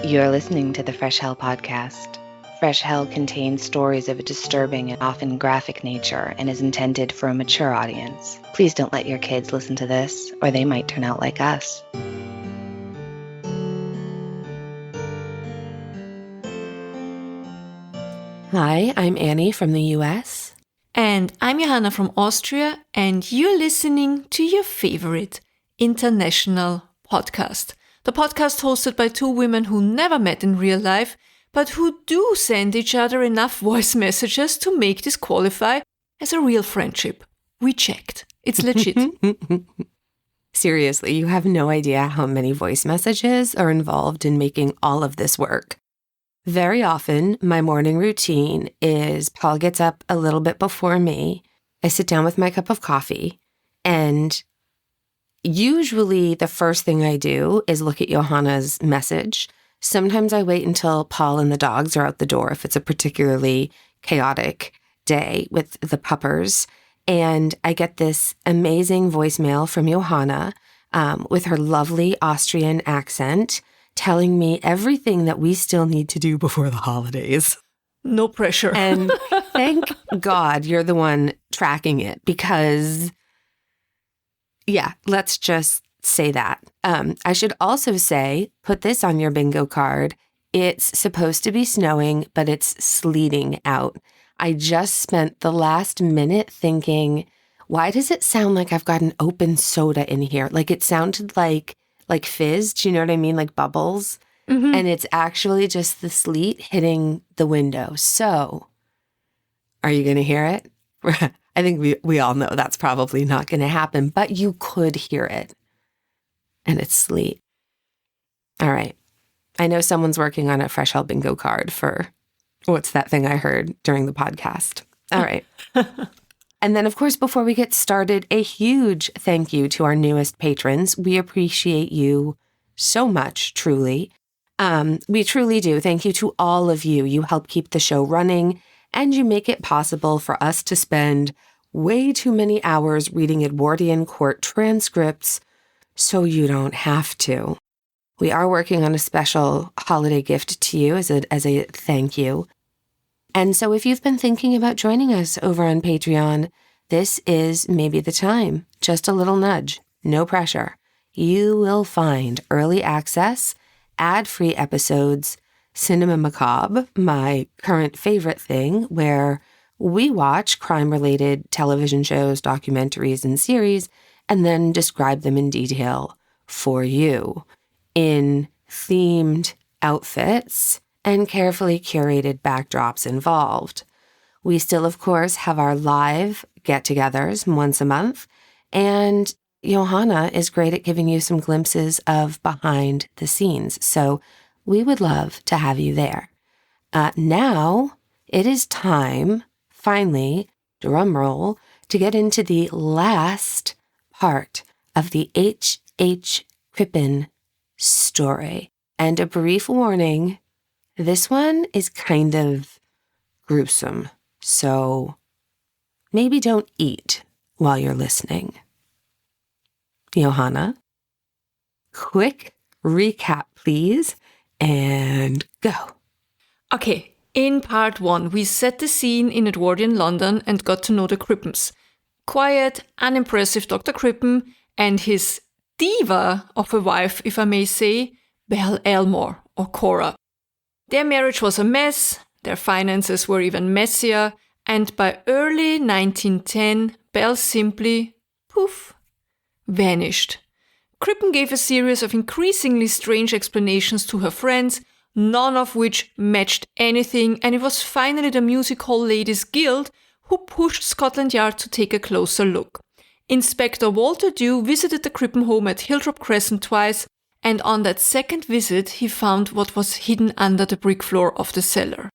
You're listening to the Fresh Hell Podcast. Fresh Hell contains stories of a disturbing and often graphic nature and is intended for a mature audience. Please don't let your kids listen to this, or they might turn out like us. Hi, I'm Annie from the US. And I'm Johanna from Austria, and you're listening to your favorite international podcast. The podcast hosted by two women who never met in real life, but who do send each other enough voice messages to make this qualify as a real friendship. We checked. It's legit. Seriously, you have no idea how many voice messages are involved in making all of this work. Very often, my morning routine is Paul gets up a little bit before me. I sit down with my cup of coffee, and usually the first thing I do is look at Johanna's message. Sometimes I wait until Paul and the dogs are out the door if it's a particularly chaotic day with the puppers. And I get this amazing voicemail from Johanna with her lovely Austrian accent telling me everything that we still need to do before the holidays. No pressure. And thank God you're the one tracking it because, yeah, let's just say that. I should also say, put this on your bingo card. It's supposed to be snowing, but it's sleeting out. I just spent the last minute thinking, why does it sound like I've got an open soda in here? Like it sounded like fizz. Do you know what I mean? Like bubbles. Mm-hmm. And it's actually just the sleet hitting the window. So are you going to hear it? I think we all know that's probably not going to happen, but you could hear it. And it's sleet. All right. I know someone's working on a Fresh Hell bingo card for what's that thing I heard during the podcast. All right. And then, of course, before we get started, a huge thank you to our newest patrons. We appreciate you so much, truly. We truly do. Thank you to all of you. You help keep the show running, and you make it possible for us to spend way too many hours reading Edwardian court transcripts so you don't have to. We are working on a special holiday gift to you as a thank you. And so if you've been thinking about joining us over on Patreon, this is maybe the time. Just a little nudge. No pressure. You will find early access, ad-free episodes, Cinema Macabre, my current favorite thing, where we watch crime-related television shows, documentaries, and series, and then describe them in detail for you in themed outfits and carefully curated backdrops involved. We still, of course, have our live get-togethers once a month, and Johanna is great at giving you some glimpses of behind the scenes, so we would love to have you there. Now, it is time, finally, drum roll, to get into the last part of the H.H. Crippen story. And a brief warning, this one is kind of gruesome, so maybe don't eat while you're listening. Johanna, quick recap, please, and go. Okay, in part 1, we set the scene in Edwardian London and got to know the Crippens. Quiet, unimpressive Dr. Crippen and his diva of a wife, if I may say, Belleelmore, or Cora. Their marriage was a mess, their finances were even messier, and by early 1910, Belle simply, poof, vanished. Crippen gave a series of increasingly strange explanations to her friends, none of which matched anything, and it was finally the Music Hall Ladies Guild who pushed Scotland Yard to take a closer look. Inspector Walter Dew visited the Crippen home at Hilldropcrescent twice, and on that second visit he found what was hidden under the brick floor of the cellar.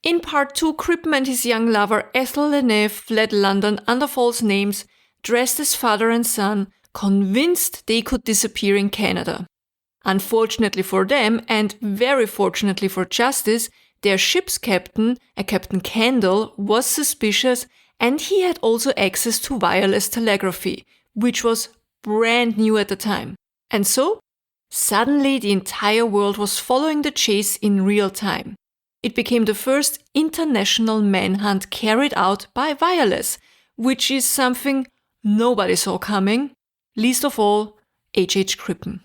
In part 2, Crippen and his young lover ethelleve fled London under false names, dressed as father and son, convinced they could disappear in Canada. Unfortunately for them, and very fortunately for justice, their ship's captain, a Captain Kendall, was suspicious, and he had also access to wireless telegraphy, which was brand new at the time. And so, Suddenly, the entire world was following the chase in real time. It became the first international manhunt carried out by wireless, which is something nobody saw coming, least of all H.H. Crippen.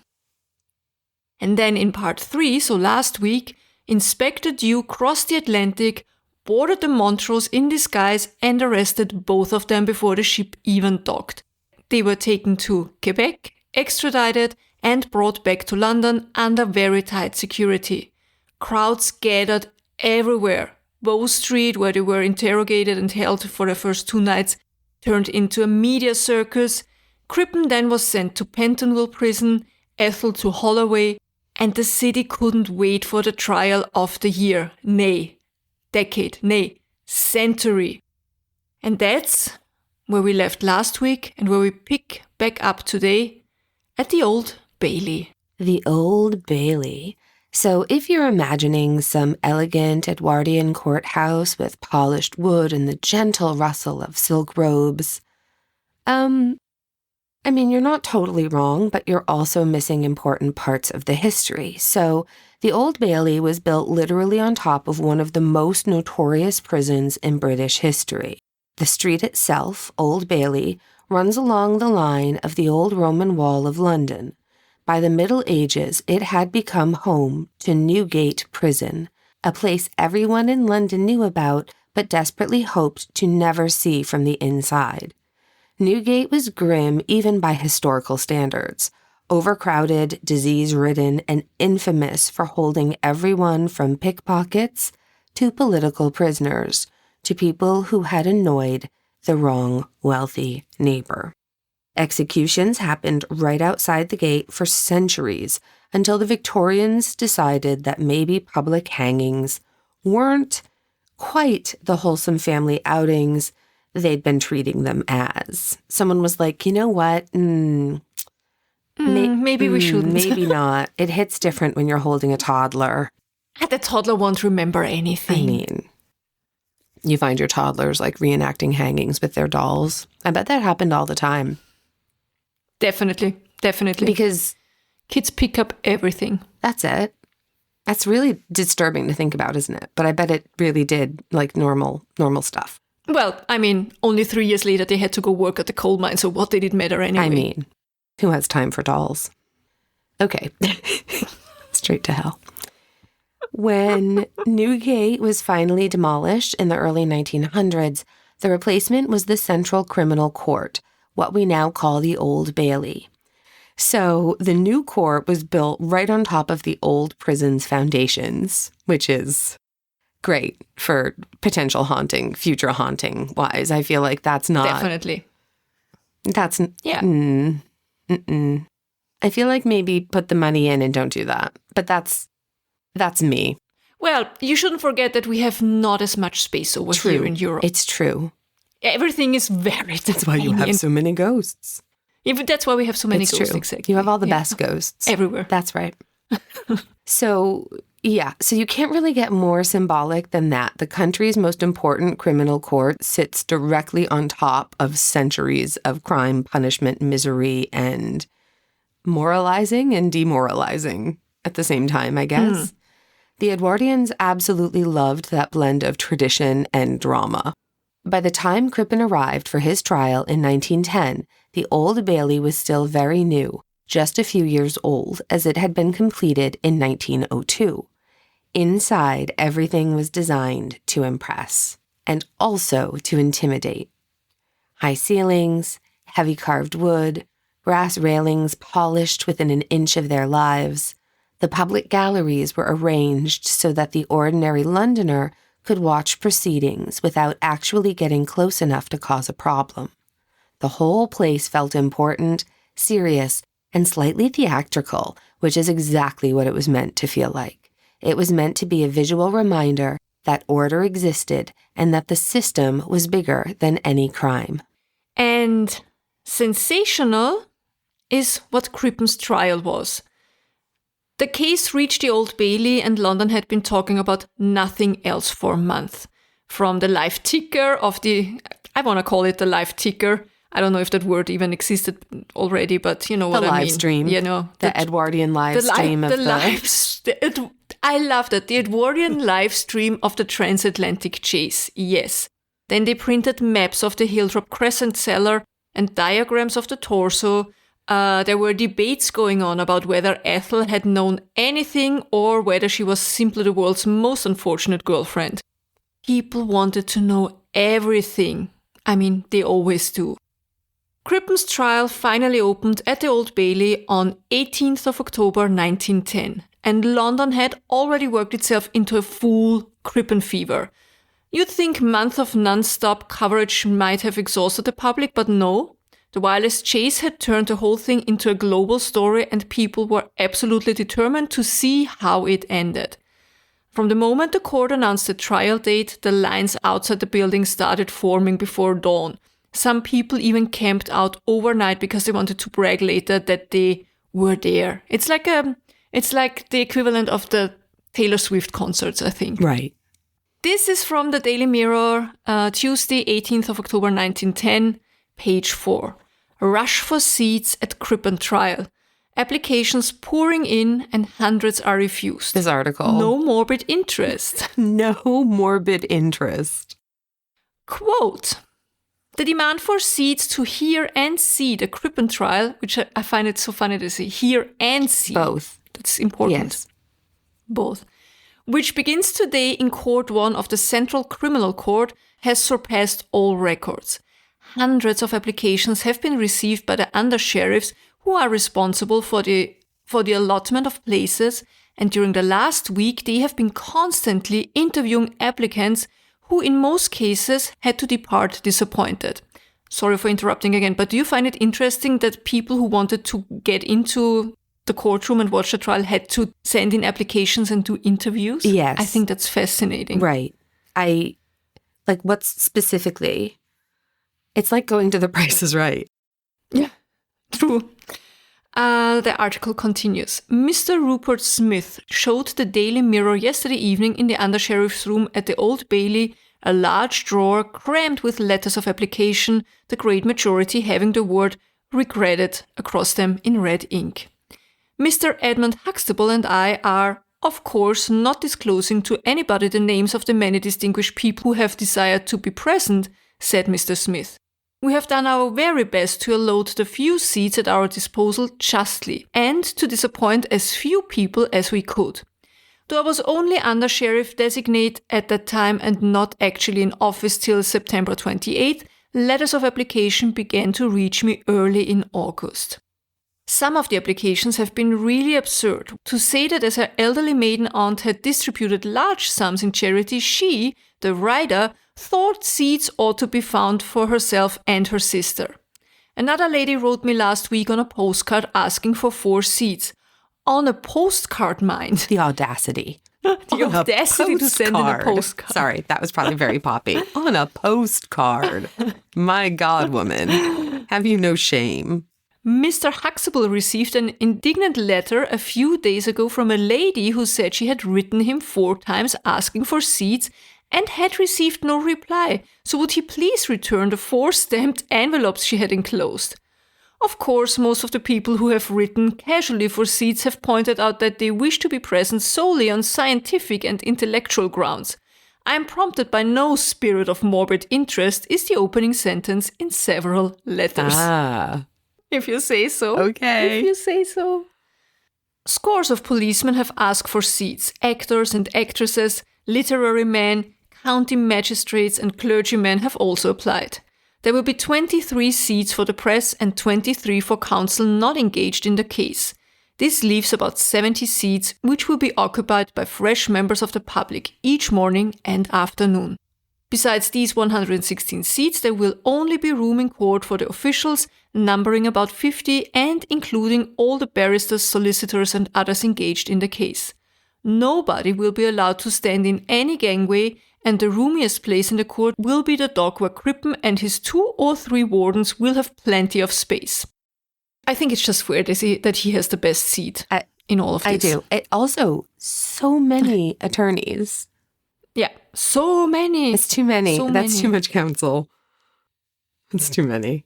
And then in part 3, so last week, Inspector Dew crossed the Atlantic, boarded the Montrose in disguise and arrested both of them before the ship even docked. They were taken to Quebec, extradited, and brought back to London under very tight security. Crowds gathered everywhere. Bow Street, where they were interrogated and held for the first 2 nights, turned into a media circus. Crippen then was sent to Pentonvilleprison, Ethel to Holloway, and the city couldn't wait for the trial of the year, nay, decade, nay, century. And that's where we left last week and where we pick back up today at the Old Bailey. The Old Bailey. So if you're imagining some elegant Edwardian courthouse with polished wood and the gentle rustle of silk robes, you're not totally wrong, but you're also missing important parts of the history. So the Old Bailey was built literally on top of one of the most notorious prisons in British history. The street itself, Old Bailey, runs along the line of the old Roman wall of London. By the Middle Ages, it had become home to Newgate Prison, a place everyone in London knew about but desperately hoped to never see from the inside. Newgate was grim even by historical standards, overcrowded, disease-ridden, and infamous for holding everyone from pickpockets to political prisoners to people who had annoyed the wrong wealthy neighbor. Executions happened right outside the gate for centuries until the Victorians decided that maybe public hangings weren't quite the wholesome family outings they'd been treating them as. Someone was like, you know what? Maybe we shouldn't. Maybe not. It hits different when you're holding a toddler. The toddler won't remember anything. You find your toddlers like reenacting hangings with their dolls. I bet that happened all the time. Definitely. Because kids pick up everything. That's it. That's really disturbing to think about, isn't it? But I bet it really did, like normal stuff. Well, only 3 years later they had to go work at the coal mine, so what did it matter anyway? Who has time for dolls? Okay. Straight to hell. When Newgate was finally demolished in the early 1900s, the replacement was the Central Criminal Court, what we now call the Old Bailey. So the new court was built right on top of the old prison's foundations, which is great for potential haunting, future haunting wise. I feel like that's not... Definitely. That's... Yeah. I feel like maybe put the money in and don't do that. But that's me. Well, you shouldn't forget that we have not as much space over here in Europe. It's true. Everything is very That's why you have so many ghosts. Yeah, that's why we have so many ghosts. True. Exactly. You have all the best ghosts. Everywhere. That's right. So you can't really get more symbolic than that. The country's most important criminal court sits directly on top of centuries of crime, punishment, misery, and moralizing and demoralizing at the same time, I guess. The Edwardians absolutely loved that blend of tradition and drama. By the time Crippen arrived for his trial in 1910, the Old Bailey was still very new, just a few years old, as it had been completed in 1902. Inside, everything was designed to impress, and also to intimidate. High ceilings, heavy carved wood, brass railings polished within an inch of their lives. The public galleries were arranged so that the ordinary Londoner could watch proceedings without actually getting close enough to cause a problem. The whole place felt important, serious, and slightly theatrical, which is exactly what it was meant to feel like. It was meant to be a visual reminder that order existed and that the system was bigger than any crime. And sensational is what Crippen's trial was. The case reached the Old Bailey and London had been talking about nothing else for a month. From the life ticker of I want to call it the life ticker, I don't know if that word even existed already, but you know what I mean. The live stream. You know, the Edwardian live stream of the... I love that. The Edwardian live stream of the transatlantic chase. Yes. Then they printed maps of the hilldropcrescent cellar and diagrams of the torso. There were debates going on about whether Ethel had known anything or whether she was simply the world's most unfortunate girlfriend. People wanted to know everything. I mean, they always do. Crippen's trial finally opened at the Old Bailey on 18th of October 1910, and London had already worked itself into a full Crippen fever. You'd think months of non-stop coverage might have exhausted the public, but no. The wireless chase had turned the whole thing into a global story, and people were absolutely determined to see how it ended. From the moment the court announced the trial date, the lines outside the building started forming before dawn. Some people even camped out overnight because they wanted to brag later that they were there. It's like the equivalent of the Taylor Swift concerts, I think. Right. This is from the Daily Mirror, Tuesday, 18th of October 1910, page 4. Rush for seats at Crippen trial. Applications pouring in and hundreds are refused. This article. No morbid interest. No morbid interest. Quote. The demand for seats to hear and see the Crippen trial, which I find it so funny to say, hear and see. Both. That's important. Yes. Both. Which begins today in Court 1 of the Central Criminal Court, has surpassed all records. Hundreds of applications have been received by the under-sheriffs who are responsible for the allotment of places, and during the last week they have been constantly interviewing applicants who in most cases had to depart disappointed. Sorry for interrupting again, but do you find it interesting that people who wanted to get into the courtroom and watch the trial had to send in applications and do interviews? Yes. I think that's fascinating. Right. What's specifically? It's like going to The Price is Right. Yeah, true. The article continues. Mr. Rupert Smith showed the Daily Mirror yesterday evening in the undersheriff's room at the Old Bailey a large drawer crammed with letters of application, the great majority having the word regretted across them in red ink. Mr. Edmund Huxtable and I are, of course, not disclosing to anybody the names of the many distinguished people who have desired to be present, said Mr. Smith. We have done our very best to allot the few seats at our disposal justly, and to disappoint as few people as we could. Though I was only under-sheriff designate at that time and not actually in office till September 28th, letters of application began to reach me early in August. Some of the applications have been really absurd. To say that as her elderly maiden aunt had distributed large sums in charity, she, the writer, thought seats ought to be found for herself and her sister. Another lady wrote me last week on a postcard asking for 4 seats. On a postcard, mind. The audacity. The audacity to send in a postcard. Sorry, that was probably very poppy. On a postcard. My God, woman. Have you no shame? Mr. Huxtable received an indignant letter a few days ago from a lady who said she had written him 4 times asking for seats and had received no reply, so would he please return the 4 stamped envelopes she had enclosed. Of course, most of the people who have written casually for seats have pointed out that they wish to be present solely on scientific and intellectual grounds. I am prompted by no spirit of morbid interest is the opening sentence in several letters. If you say so. Okay. If you say so. Scores of policemen have asked for seats. Actors and actresses, literary men, county magistrates and clergymen have also applied. There will be 23 seats for the press and 23 for counsel not engaged in the case. This leaves about 70 seats, which will be occupied by fresh members of the public each morning and afternoon. Besides these 116 seats, there will only be room in court for the officials, numbering about 50 and including all the barristers, solicitors and others engaged in the case. Nobody will be allowed to stand in any gangway, and the roomiest place in the court will be the dock where Crippen and his 2 or 3 wardens will have plenty of space. I think it's just fair to say that he has the best seat in all of this. I do. Also, so many attorneys. Yeah, so many. It's too many. So That's many. too much counsel. It's too many.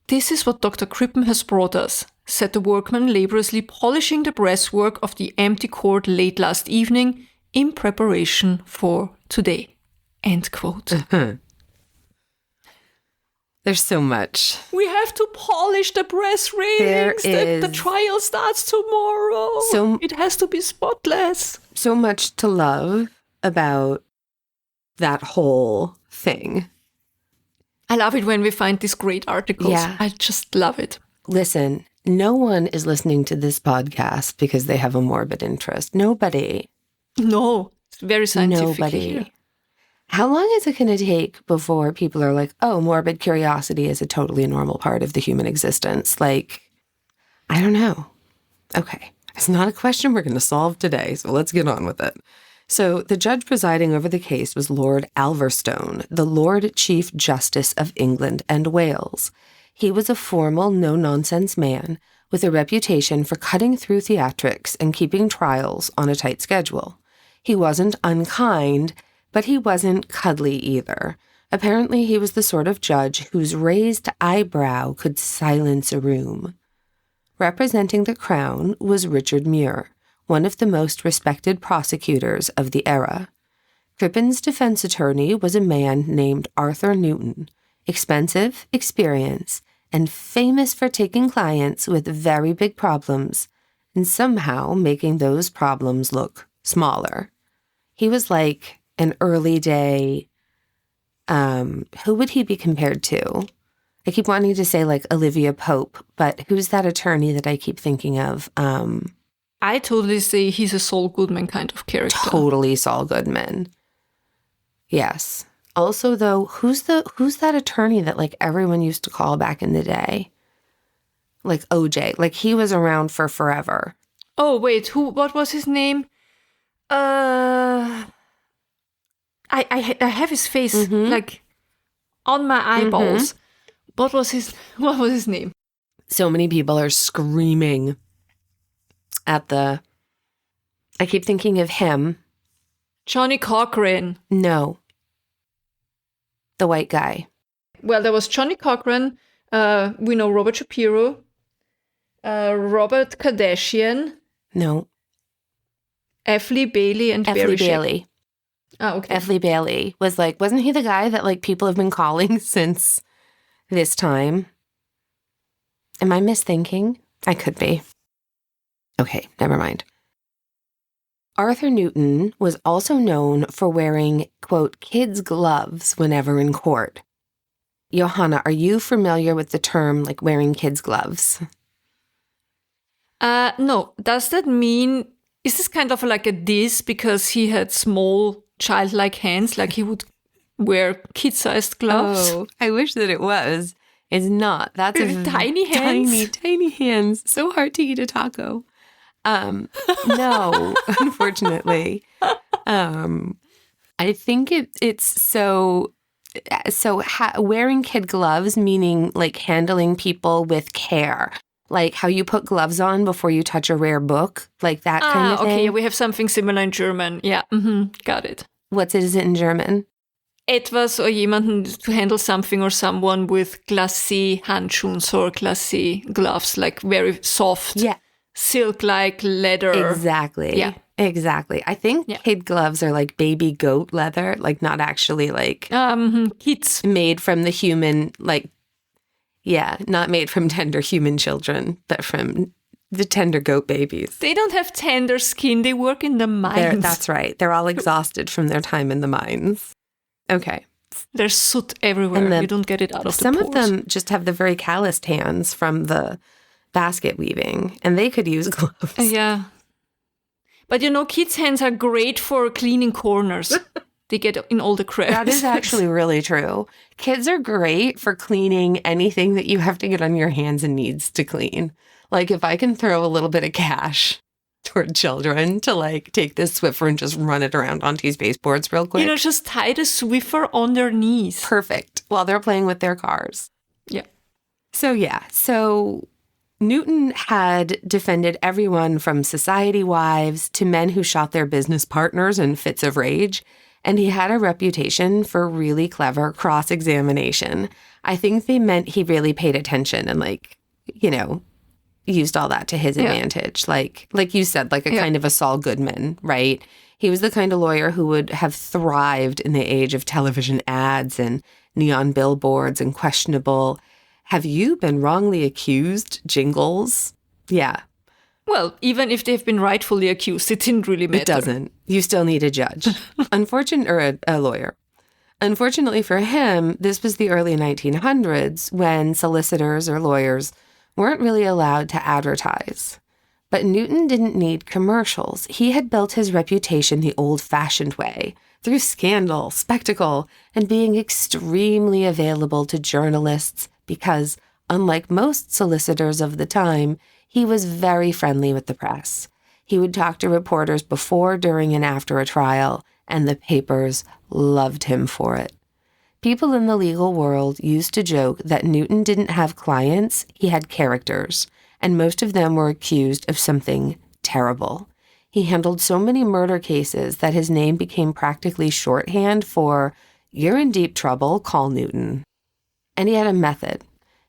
"This is what Dr. Crippen has brought us," said the workman, laboriously polishing the brasswork of the empty court late last evening in preparation for today. End quote. There's so much. We have to polish the brass railings. The trial starts tomorrow. So it has to be spotless. So much to love about that whole thing. I love it when we find these great articles. Yeah. I just love it. Listen, no one is listening to this podcast because they have a morbid interest. Nobody. No, it's very scientific. Nobody. Here. How long is it going to take before people are like, oh, morbid curiosity is a totally normal part of the human existence? Like, I don't know. Okay. It's not a question we're going to solve today, so let's get on with it. So the judge presiding over the case was Lord Alverstone, the Lord Chief Justice of England and Wales. He was a formal, no-nonsense man with a reputation for cutting through theatrics and keeping trials on a tight schedule. He wasn't unkind, but he wasn't cuddly either. Apparently, he was the sort of judge whose raised eyebrow could silence a room. Representing the Crown was Richard Muir, one of the most respected prosecutors of the era. Crippen's defense attorney was a man named Arthur Newton, expensive, experienced, and famous for taking clients with very big problems and somehow making those problems look smaller. He was like an early day, who would he be compared to? I keep wanting to say like Olivia Pope, but who's that attorney that I keep thinking of? I totally say he's a Saul-Goodman kind of character. Totally Saul-Goodman. Yes. Also, though, who's that attorney that like everyone used to call back in the day? Like OJ. Like he was around for forever. Oh wait, what was his name? I have his face like on my eyeballs. What was his name? So many people are screaming at I keep thinking of him. Johnny Cochran. No. The white guy. Well, there was Johnny Cochran. We know Robert Shapiro. Robert Kardashian. No. Ethelleve Bailey and Barry Bailey. Oh, okay. Ethelleve Bailey was like, wasn't he the guy that like people have been calling since this time? Am I misthinking? I could be. Okay, never mind. Arthur Newton was also known for wearing, quote, kids' gloves whenever in court. Johanna, are you familiar with the term like wearing kids' gloves? No. Does that mean, is this kind of like a diss because he had small childlike hands, like he would wear kid-sized gloves? Oh, I wish that it was. It's not. That's a tiny hands. Tiny hands. So hard to eat a taco. No, unfortunately. I think it's wearing kid gloves, meaning like handling people with care. Like how you put gloves on before you touch a rare book, like that kind of thing. Okay, we have something similar in German. Yeah, got it. What is it in German? Etwas or jemanden to handle something or someone with glacé Handschuhen or glacé gloves, like very soft, silk-like leather. Exactly. Yeah. Exactly. I think kid gloves are like baby goat leather, like not actually like kids made from the human, like, not made from tender human children, but from the tender goat babies. They don't have tender skin. They work in the mines. That's right. They're all exhausted from their time in the mines. Okay. There's soot everywhere. You don't get it out of the pores. Some of them just have the very calloused hands from the basket weaving, and they could use gloves. Yeah. But kids' hands are great for cleaning corners. They get in all the cracks. That is actually really true. Kids are great for cleaning anything that you have to get on your hands and needs to clean. Like if I can throw a little bit of cash toward children to like take this Swiffer and just run it around on these baseboards real quick. Just tie the Swiffer on their knees. Perfect. While they're playing with their cars. Yeah. So Newton had defended everyone from society wives to men who shot their business partners in fits of rage. and he had a reputation for really clever cross-examination. I think they meant he really paid attention and, like, you know, used all that to his advantage. Like you said, like a kind of a Saul Goodman, right? He was the kind of lawyer who would have thrived in the age of television ads and neon billboards and questionable, "Have you been wrongly accused?" jingles. Yeah. Well, even if they've been rightfully accused, it didn't really matter. It doesn't. You still need a judge. A lawyer. Unfortunately for him, this was the early 1900s when solicitors or lawyers weren't really allowed to advertise. But Newton didn't need commercials. He had built his reputation the old-fashioned way, through scandal, spectacle, and being extremely available to journalists because, unlike most solicitors of the time, he was very friendly with the press. He would talk to reporters before, during, and after a trial, and the papers loved him for it. People in the legal world used to joke that Newton didn't have clients, he had characters, and most of them were accused of something terrible. He handled so many murder cases that his name became practically shorthand for, "You're in deep trouble, call Newton." And he had a method.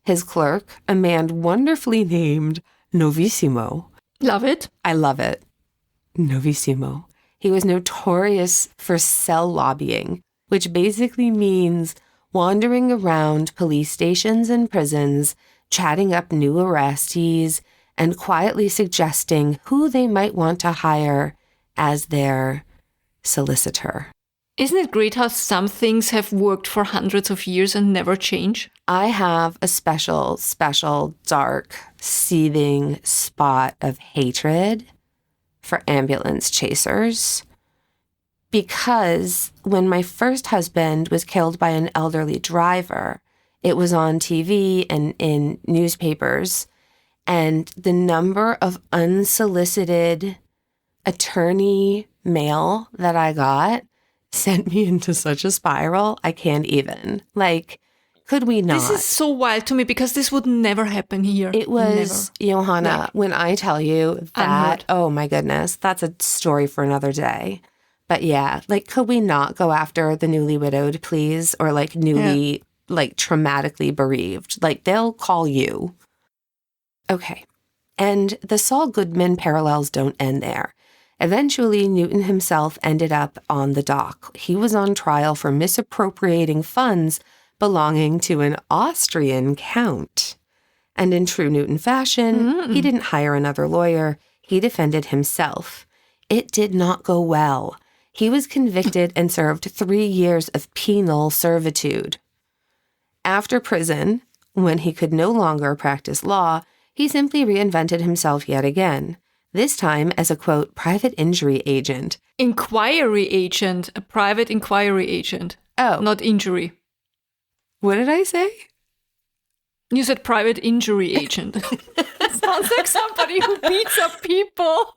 His clerk, a man wonderfully named Novissimo. Love it. I love it. Novissimo. He was notorious for cell lobbying, which basically means wandering around police stations and prisons, chatting up new arrestees, and quietly suggesting who they might want to hire as their solicitor. Isn't it great how some things have worked for hundreds of years and never change? I have a special, dark, seething spot of hatred for ambulance chasers. Because when my first husband was killed by an elderly driver, it was on TV and in newspapers, and the number of unsolicited attorney mail that I got sent me into such a spiral, I can't even. Like, could we not? This is so wild to me because this would never happen here. It was, never. Johanna, Never. when I tell you that, Unheard. oh my goodness, that's a story for another day. But yeah, like, could we not go after the newly widowed, please? Or like newly, like traumatically bereaved? Like, they'll call you. Okay. And the Saul-Goodman parallels don't end there. Eventually, Newton himself ended up on the dock. He was on trial for misappropriating funds belonging to an Austrian count. And in true Newton fashion, he didn't hire another lawyer. He defended himself. It did not go well. He was convicted and served 3 years of penal servitude. After prison, when he could no longer practice law, he simply reinvented himself yet again, this time as a, quote, private injury agent. Inquiry agent, a private inquiry agent. Oh. Not injury. What did I say? You said private injury agent. Sounds like somebody who beats up people.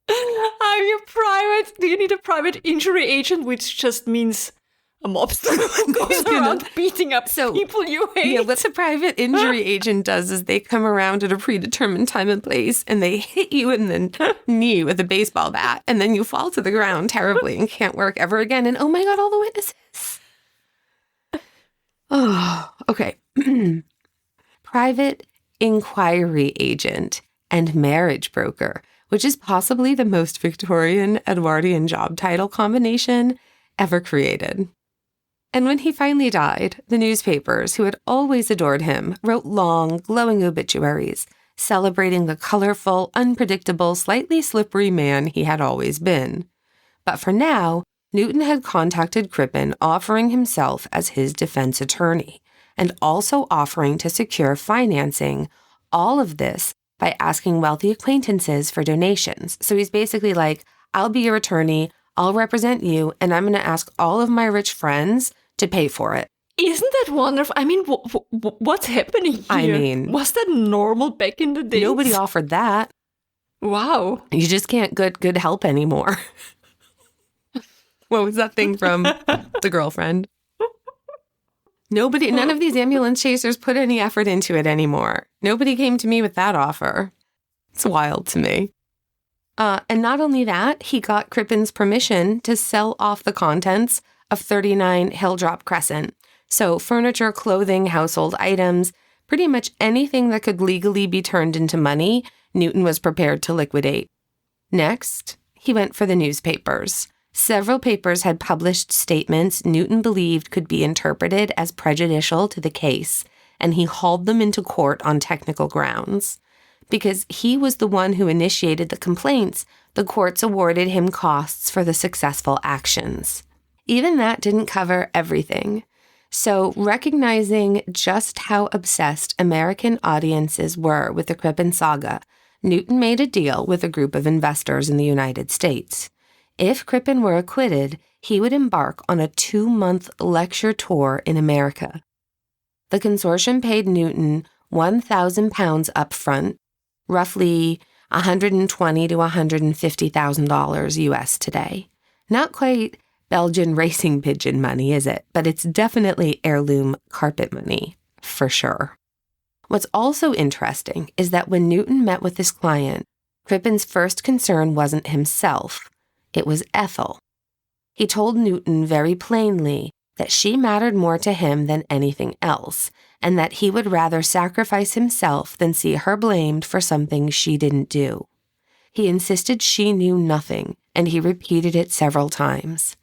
Are you private? Do you need a private injury agent, which just means a mobster who goes around beating up people you hate? Yeah, what the private injury agent does is they come around at a predetermined time and place and they hit you in the knee with a baseball bat, and then you fall to the ground terribly and can't work ever again. And oh my God, all the witnesses. Oh, okay. Private inquiry agent and marriage broker, which is possibly the most Victorian Edwardian job title combination ever created. And when he finally died, the newspapers, who had always adored him, wrote long, glowing obituaries, celebrating the colorful, unpredictable, slightly slippery man he had always been. But for now, Newton had contacted Crippen, offering himself as his defense attorney, and also offering to secure financing, all of this by asking wealthy acquaintances for donations. So he's basically like, I'll be your attorney, I'll represent you, and I'm going to ask all of my rich friends to pay for it. Isn't that wonderful? I mean, what's happening here? I mean, was that normal back in the day? Nobody offered that. Wow. You just can't get good help anymore. What was that thing from The Girlfriend? None of these ambulance chasers put any effort into it anymore. Nobody came to me with that offer. It's wild to me. And not only that, he got Crippen's permission to sell off the contents of 39 Hilldropcrescent. So furniture, clothing, household items, pretty much anything that could legally be turned into money, Newton was prepared to liquidate. Next, he went for the newspapers. Several papers had published statements Newton believed could be interpreted as prejudicial to the case, and he hauled them into court on technical grounds. Because he was the one who initiated the complaints, the courts awarded him costs for the successful actions. Even that didn't cover everything. So, recognizing just how obsessed American audiences were with the Crippen saga, Newton made a deal with a group of investors in the United States. If Crippen were acquitted, he would embark on a 2-month lecture tour in America. The consortium paid Newton £1,000 up front, roughly $120,000 to $150,000 US today. Not quite Belgian racing pigeon money, is it? But it's definitely heirloom carpet money, for sure. What's also interesting is that when Newton met with his client, Crippen's first concern wasn't himself, it was Ethel. He told Newton very plainly that she mattered more to him than anything else, and that he would rather sacrifice himself than see her blamed for something she didn't do. He insisted she knew nothing, and he repeated it several times.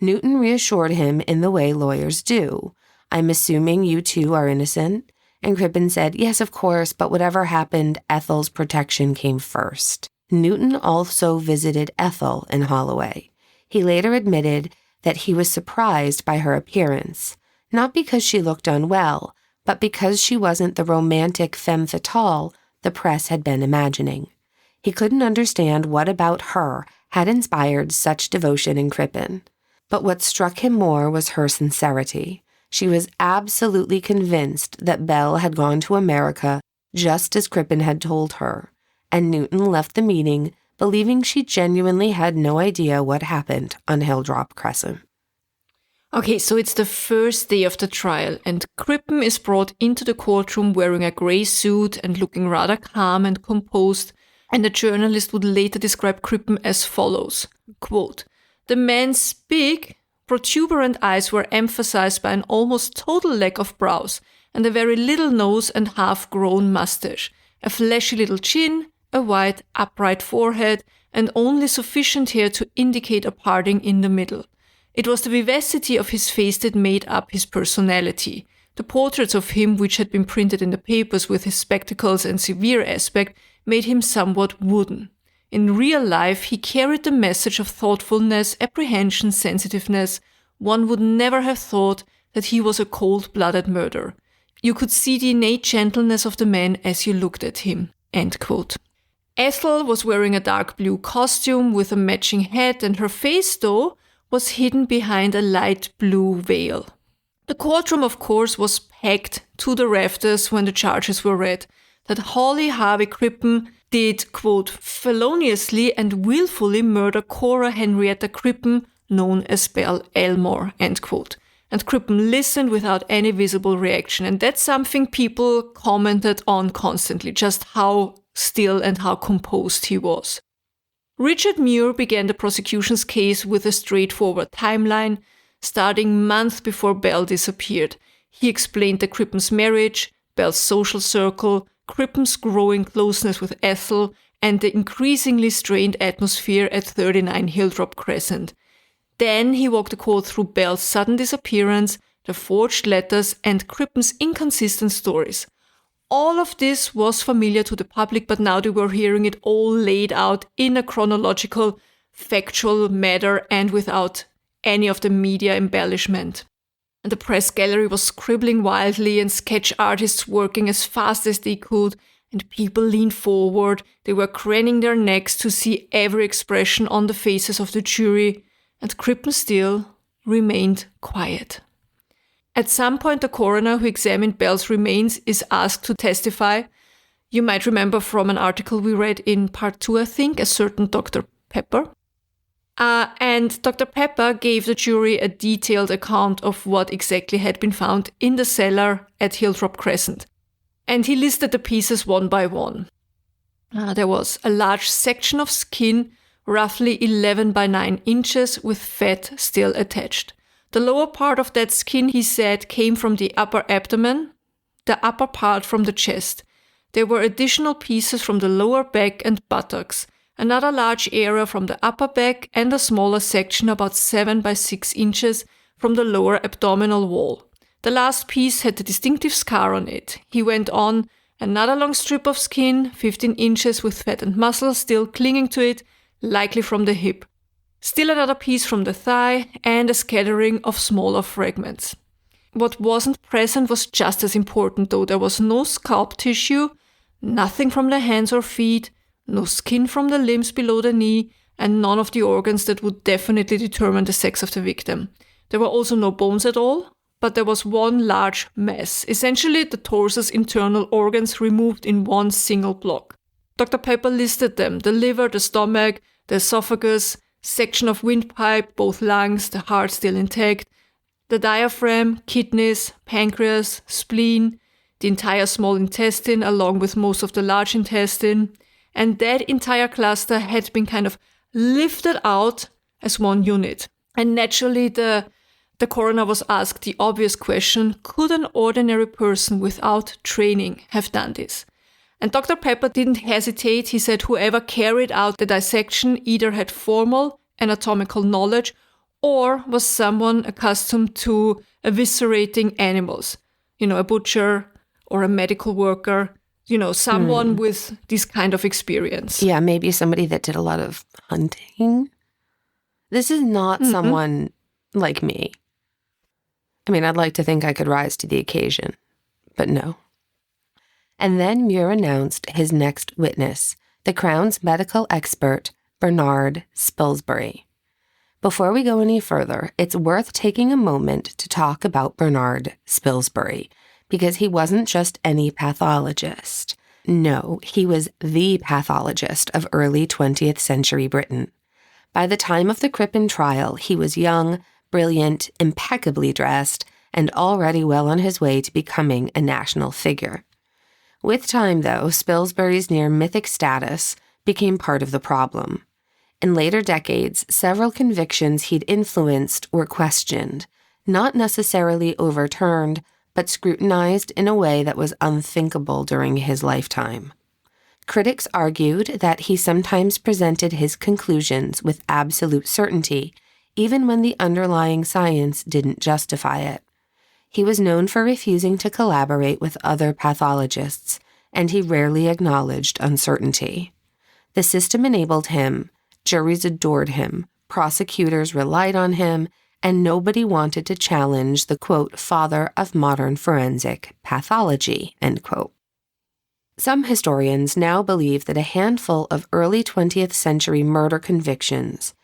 Newton reassured him in the way lawyers do. "I'm assuming you two are innocent?" And Crippen said, "Yes, of course, but whatever happened, Ethel's protection came first." Newton also visited Ethel in Holloway. He later admitted that he was surprised by her appearance, not because she looked unwell, but because she wasn't the romantic femme fatale the press had been imagining. He couldn't understand what about her had inspired such devotion in Crippen. But what struck him more was her sincerity. She was absolutely convinced that Belle had gone to America just as Crippen had told her, and Newton left the meeting believing she genuinely had no idea what happened on Hilldropcrescent. Okay, so it's the first day of the trial, and Crippen is brought into the courtroom wearing a grey suit and looking rather calm and composed, and the journalist would later describe Crippen as follows, quote, "The man's big, protuberant eyes were emphasized by an almost total lack of brows, and a very little nose and half-grown mustache, a fleshy little chin, a wide, upright forehead, and only sufficient hair to indicate a parting in the middle. It was the vivacity of his face that made up his personality. The portraits of him, which had been printed in the papers with his spectacles and severe aspect, made him somewhat wooden. In real life, he carried the message of thoughtfulness, apprehension, sensitiveness. One would never have thought that he was a cold-blooded murderer. You could see the innate gentleness of the man as you looked at him." End quote. Ethel was wearing a dark blue costume with a matching hat, and her face, though, was hidden behind a light blue veil. The courtroom, of course, was packed to the rafters when the charges were read. That Harvey Crippen did, quote, "feloniously and willfully murder Cora Henrietta Crippen, known as belleelmore," end quote. And Crippen listened without any visible reaction. And that's something people commented on constantly, just how still and how composed he was. Richard Muir began the prosecution's case with a straightforward timeline, starting months before Belle disappeared. He explained the Crippen's marriage, Belle's social circle, Crippen's growing closeness with Ethel, and the increasingly strained atmosphere at 39 Hilldropcrescent. Then he walked the court through Belle's sudden disappearance, the forged letters, and Crippen's inconsistent stories. All of this was familiar to the public, but now they were hearing it all laid out in a chronological, factual manner and without any of the media embellishment. And the press gallery was scribbling wildly and sketch artists working as fast as they could, and people leaned forward. They were craning their necks to see every expression on the faces of the jury, and Crippen still remained quiet. At some point, the coroner who examined Belle's remains is asked to testify. You might remember from an article we read in part 2, I think, a certain Dr. Pepper. And Dr. Pepper gave the jury a detailed account of what exactly had been found in the cellar at Hilldropcrescent. And he listed the pieces one by one. There was a large section of skin, roughly 11 by 9 inches, with fat still attached. The lower part of that skin, he said, came from the upper abdomen, the upper part from the chest. There were additional pieces from the lower back and buttocks, another large area from the upper back, and a smaller section about 7 by 6 inches from the lower abdominal wall. The last piece had a distinctive scar on it. He went on, another long strip of skin, 15 inches with fat and muscle still clinging to it, likely from the hip. Still another piece from the thigh, and a scattering of smaller fragments. What wasn't present was just as important though. There was no scalp tissue, nothing from the hands or feet, no skin from the limbs below the knee, and none of the organs that would definitely determine the sex of the victim. There were also no bones at all, but there was one large mass, essentially the torso's internal organs removed in one single block. Dr. Pepper listed them: the liver, the stomach, the esophagus, section of windpipe, both lungs, the heart still intact, the diaphragm, kidneys, pancreas, spleen, the entire small intestine along with most of the large intestine, and that entire cluster had been kind of lifted out as one unit. And naturally the coroner was asked the obvious question, could an ordinary person without training have done this? And Dr. Pepper didn't hesitate. He said whoever carried out the dissection either had formal anatomical knowledge or was someone accustomed to eviscerating animals. A butcher or a medical worker, someone with this kind of experience. Yeah, maybe somebody that did a lot of hunting. This is not someone like me. I mean, I'd like to think I could rise to the occasion, but no. And then Muir announced his next witness, the Crown's medical expert, Bernard Spilsbury. Before we go any further, it's worth taking a moment to talk about Bernard Spilsbury, because he wasn't just any pathologist. No, he was the pathologist of early 20th century Britain. By the time of the Crippen trial, he was young, brilliant, impeccably dressed, and already well on his way to becoming a national figure. With time, though, Spilsbury's near-mythic status became part of the problem. In later decades, several convictions he'd influenced were questioned, not necessarily overturned, but scrutinized in a way that was unthinkable during his lifetime. Critics argued that he sometimes presented his conclusions with absolute certainty, even when the underlying science didn't justify it. He was known for refusing to collaborate with other pathologists, and he rarely acknowledged uncertainty. The system enabled him, juries adored him, prosecutors relied on him, and nobody wanted to challenge the, quote, father of modern forensic pathology, end quote. Some historians now believe that a handful of early 20th century murder convictions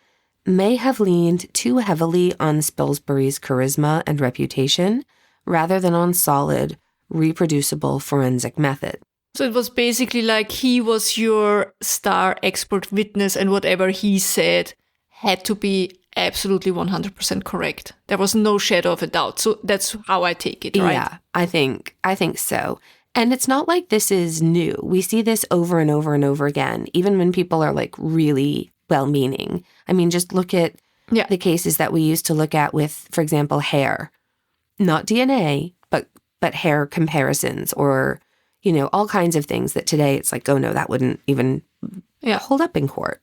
may have leaned too heavily on Spilsbury's charisma and reputation rather than on solid, reproducible forensic method. So it was basically like he was your star expert witness, and whatever he said had to be absolutely 100% correct. There was no shadow of a doubt. So that's how I take it, right? Yeah, I think so. And it's not like this is new. We see this over and over and over again, even when people are like really well-meaning. I mean, just look at the cases that we used to look at with, for example, hair. Not DNA, but hair comparisons or, all kinds of things that today it's like, oh no, that wouldn't even hold up in court.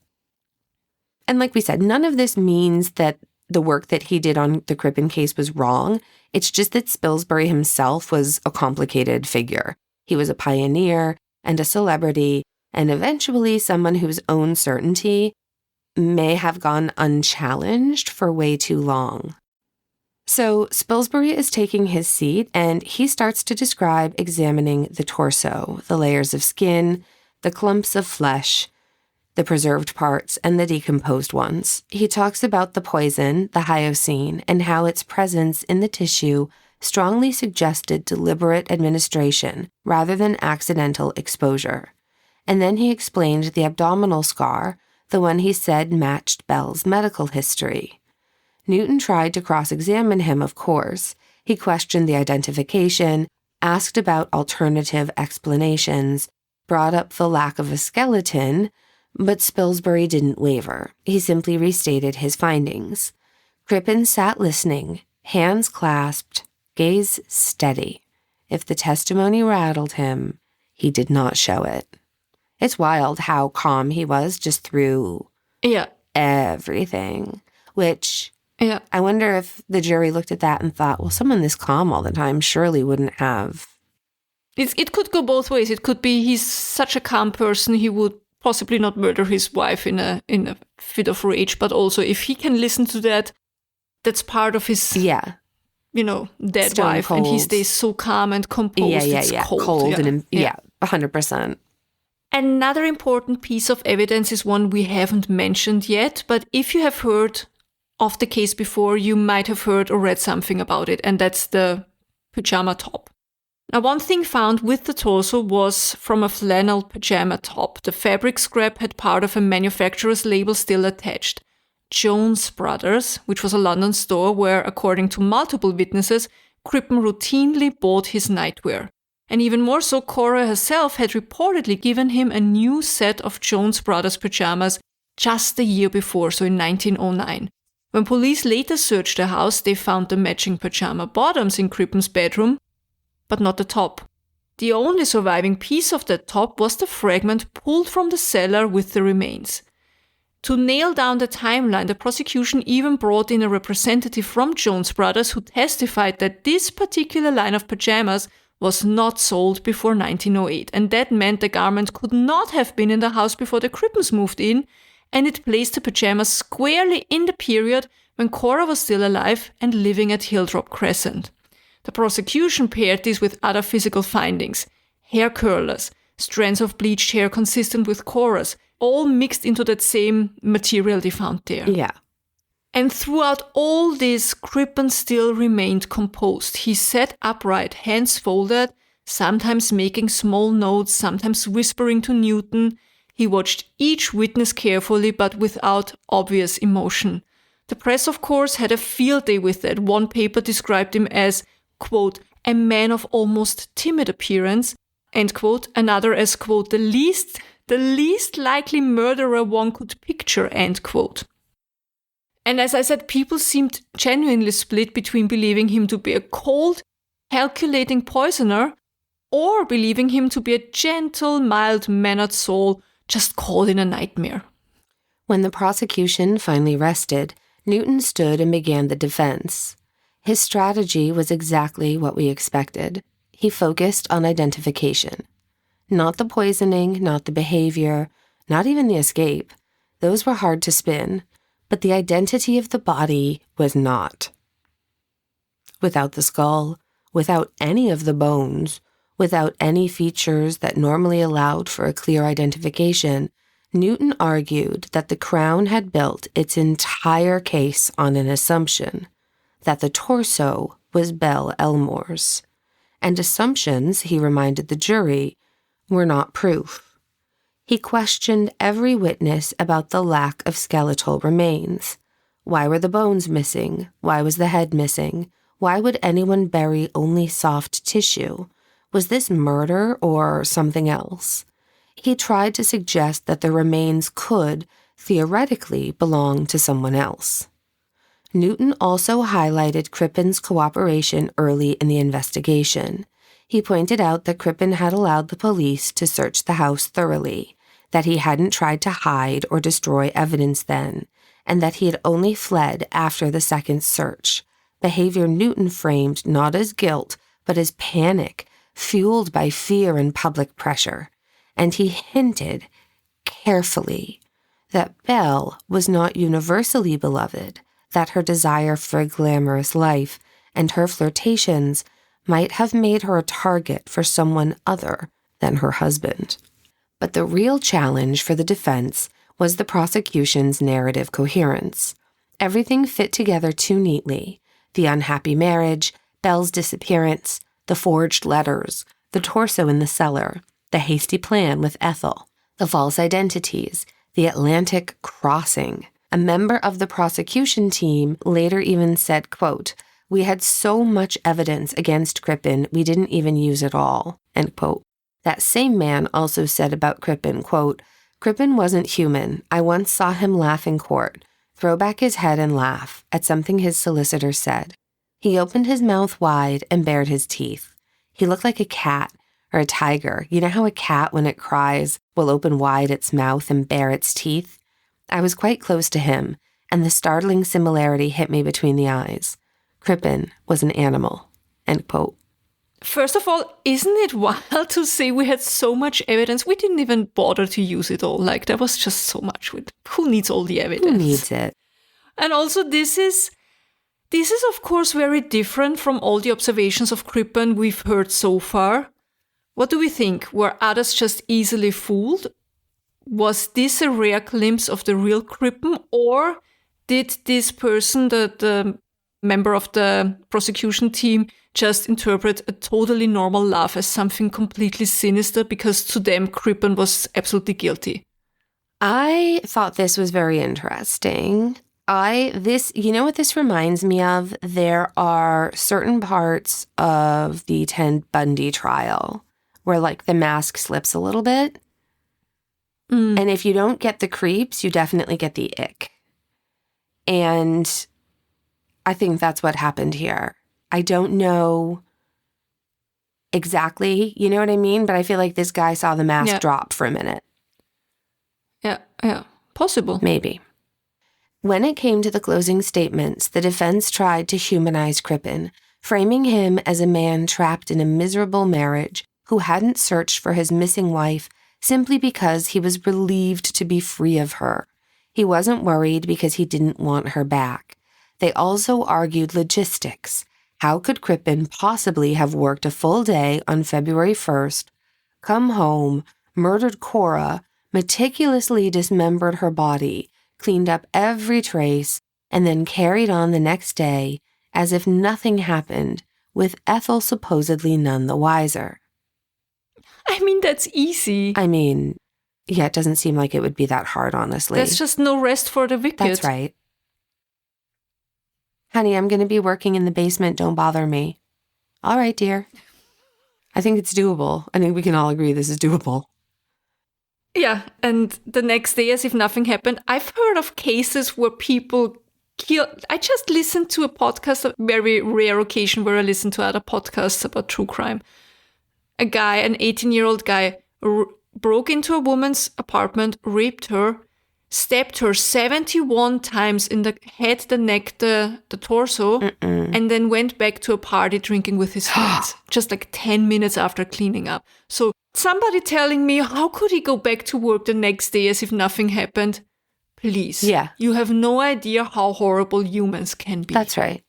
And like we said, none of this means that the work that he did on the Crippen case was wrong. It's just that Spilsbury himself was a complicated figure. He was a pioneer and a celebrity, and eventually someone whose own certainty may have gone unchallenged for way too long. So Spilsbury is taking his seat, and he starts to describe examining the torso, the layers of skin, the clumps of flesh, the preserved parts, and the decomposed ones. He talks about the poison, the hyoscine, and how its presence in the tissue strongly suggested deliberate administration rather than accidental exposure. And then he explained the abdominal scar, the one he said matched Bell's medical history. Newton tried to cross-examine him, of course. He questioned the identification, asked about alternative explanations, brought up the lack of a skeleton, but Spilsbury didn't waver. He simply restated his findings. Crippen sat listening, hands clasped, gaze steady. If the testimony rattled him, he did not show it. It's wild how calm he was just through everything, which I wonder if the jury looked at that and thought, well, someone this calm all the time surely wouldn't have. It could go both ways. It could be he's such a calm person, he would possibly not murder his wife in a fit of rage, but also if he can listen to that, that's part of his dead Stone wife, cold. and he stays so calm and composed. It's cold. And 100%. Another important piece of evidence is one we haven't mentioned yet, but if you have heard of the case before, you might have heard or read something about it, and that's the pajama top. Now, one thing found with the torso was from a flannel pajama top. The fabric scrap had part of a manufacturer's label still attached. Jones Brothers, which was a London store where, according to multiple witnesses, Crippen routinely bought his nightwear. And even more so, Cora herself had reportedly given him a new set of Jones Brothers pajamas just the year before, so in 1909. When police later searched the house, they found the matching pajama bottoms in Crippen's bedroom, but not the top. The only surviving piece of that top was the fragment pulled from the cellar with the remains. To nail down the timeline, the prosecution even brought in a representative from Jones Brothers who testified that this particular line of pajamas was not sold before 1908, and that meant the garment could not have been in the house before the Crippens moved in, and it placed the pajamas squarely in the period when Cora was still alive and living at Hilldropcrescent. The prosecution paired this with other physical findings: hair curlers, strands of bleached hair consistent with Cora's, all mixed into that same material they found there. Yeah. And throughout all this, Crippen still remained composed. He sat upright, hands folded, sometimes making small notes, sometimes whispering to Newton. He watched each witness carefully, but without obvious emotion. The press, of course, had a field day with that. One paper described him as, quote, a man of almost timid appearance, end quote. Another as, quote, the least likely murderer one could picture, end quote. And as I said, people seemed genuinely split between believing him to be a cold, calculating poisoner or believing him to be a gentle, mild-mannered soul just caught in a nightmare. When the prosecution finally rested, Newton stood and began the defense. His strategy was exactly what we expected. He focused on identification. Not the poisoning, not the behavior, not even the escape. Those were hard to spin, but the identity of the body was not. Without the skull, without any of the bones, without any features that normally allowed for a clear identification, Newton argued that the Crown had built its entire case on an assumption that the torso was belleelmore's. And assumptions, he reminded the jury, were not proof. He questioned every witness about the lack of skeletal remains. Why were the bones missing? Why was the head missing? Why would anyone bury only soft tissue? Was this murder or something else? He tried to suggest that the remains could, theoretically, belong to someone else. Newton also highlighted Crippen's cooperation early in the investigation. He pointed out that Crippen had allowed the police to search the house thoroughly, that he hadn't tried to hide or destroy evidence then, and that he had only fled after the second search, behavior Newton framed not as guilt, but as panic, fueled by fear and public pressure. And he hinted, carefully, that Belle was not universally beloved, that her desire for a glamorous life and her flirtations might have made her a target for someone other than her husband. But the real challenge for the defense was the prosecution's narrative coherence. Everything fit together too neatly. The unhappy marriage, Belle's disappearance, the forged letters, the torso in the cellar, the hasty plan with Ethel, the false identities, the Atlantic crossing. A member of the prosecution team later even said, quote, "We had so much evidence against Crippen, we didn't even use it all," end quote. That same man also said about Crippen, quote, "Crippen wasn't human. I once saw him laugh in court, throw back his head and laugh at something his solicitor said. He opened his mouth wide and bared his teeth. He looked like a cat or a tiger. You know how a cat, when it cries, will open wide its mouth and bare its teeth? I was quite close to him, and the startling similarity hit me between the eyes. Crippen was an animal." End quote. First of all, isn't it wild to say we had so much evidence? We didn't even bother to use it all. Like, there was just so much. Who needs all the evidence? Who needs it? And also, this is of course very different from all the observations of Crippen we've heard so far. What do we think? Were others just easily fooled? Was this a rare glimpse of the real Crippen? Or did this person, the member of the prosecution team, just interpret a totally normal laugh as something completely sinister because to them Crippen was absolutely guilty? I thought this was very interesting. You know what this reminds me of? There are certain parts of the Ted Bundy trial where, like, the mask slips a little bit. And if you don't get the creeps, you definitely get the ick. And I think that's what happened here. I don't know exactly, you know what I mean? But I feel like this guy saw the mask drop for a minute. Yeah, possible. Maybe. When it came to the closing statements, the defense tried to humanize Crippen, framing him as a man trapped in a miserable marriage who hadn't searched for his missing wife simply because he was relieved to be free of her. He wasn't worried because he didn't want her back. They also argued logistics. How could Crippen possibly have worked a full day on February 1st, come home, murdered Cora, meticulously dismembered her body, cleaned up every trace, and then carried on the next day as if nothing happened, with Ethel supposedly none the wiser? I mean, that's easy. Yeah, it doesn't seem like it would be that hard, honestly. That's just no rest for the wicked. That's right. Honey, I'm going to be working in the basement. Don't bother me. All right, dear. I think it's doable. I think we can all agree this is doable. Yeah, and the next day, as if nothing happened. I've heard of cases where people kill. I just listened to a podcast, a very rare occasion where I listen to other podcasts about true crime. A guy, an 18-year-old guy, broke into a woman's apartment, raped her, stabbed her 71 times in the head, the neck, the torso, and then went back to a party drinking with his friends, just like 10 minutes after cleaning up. So somebody telling me, how could he go back to work the next day as if nothing happened? Please. Yeah. You have no idea how horrible humans can be. That's right.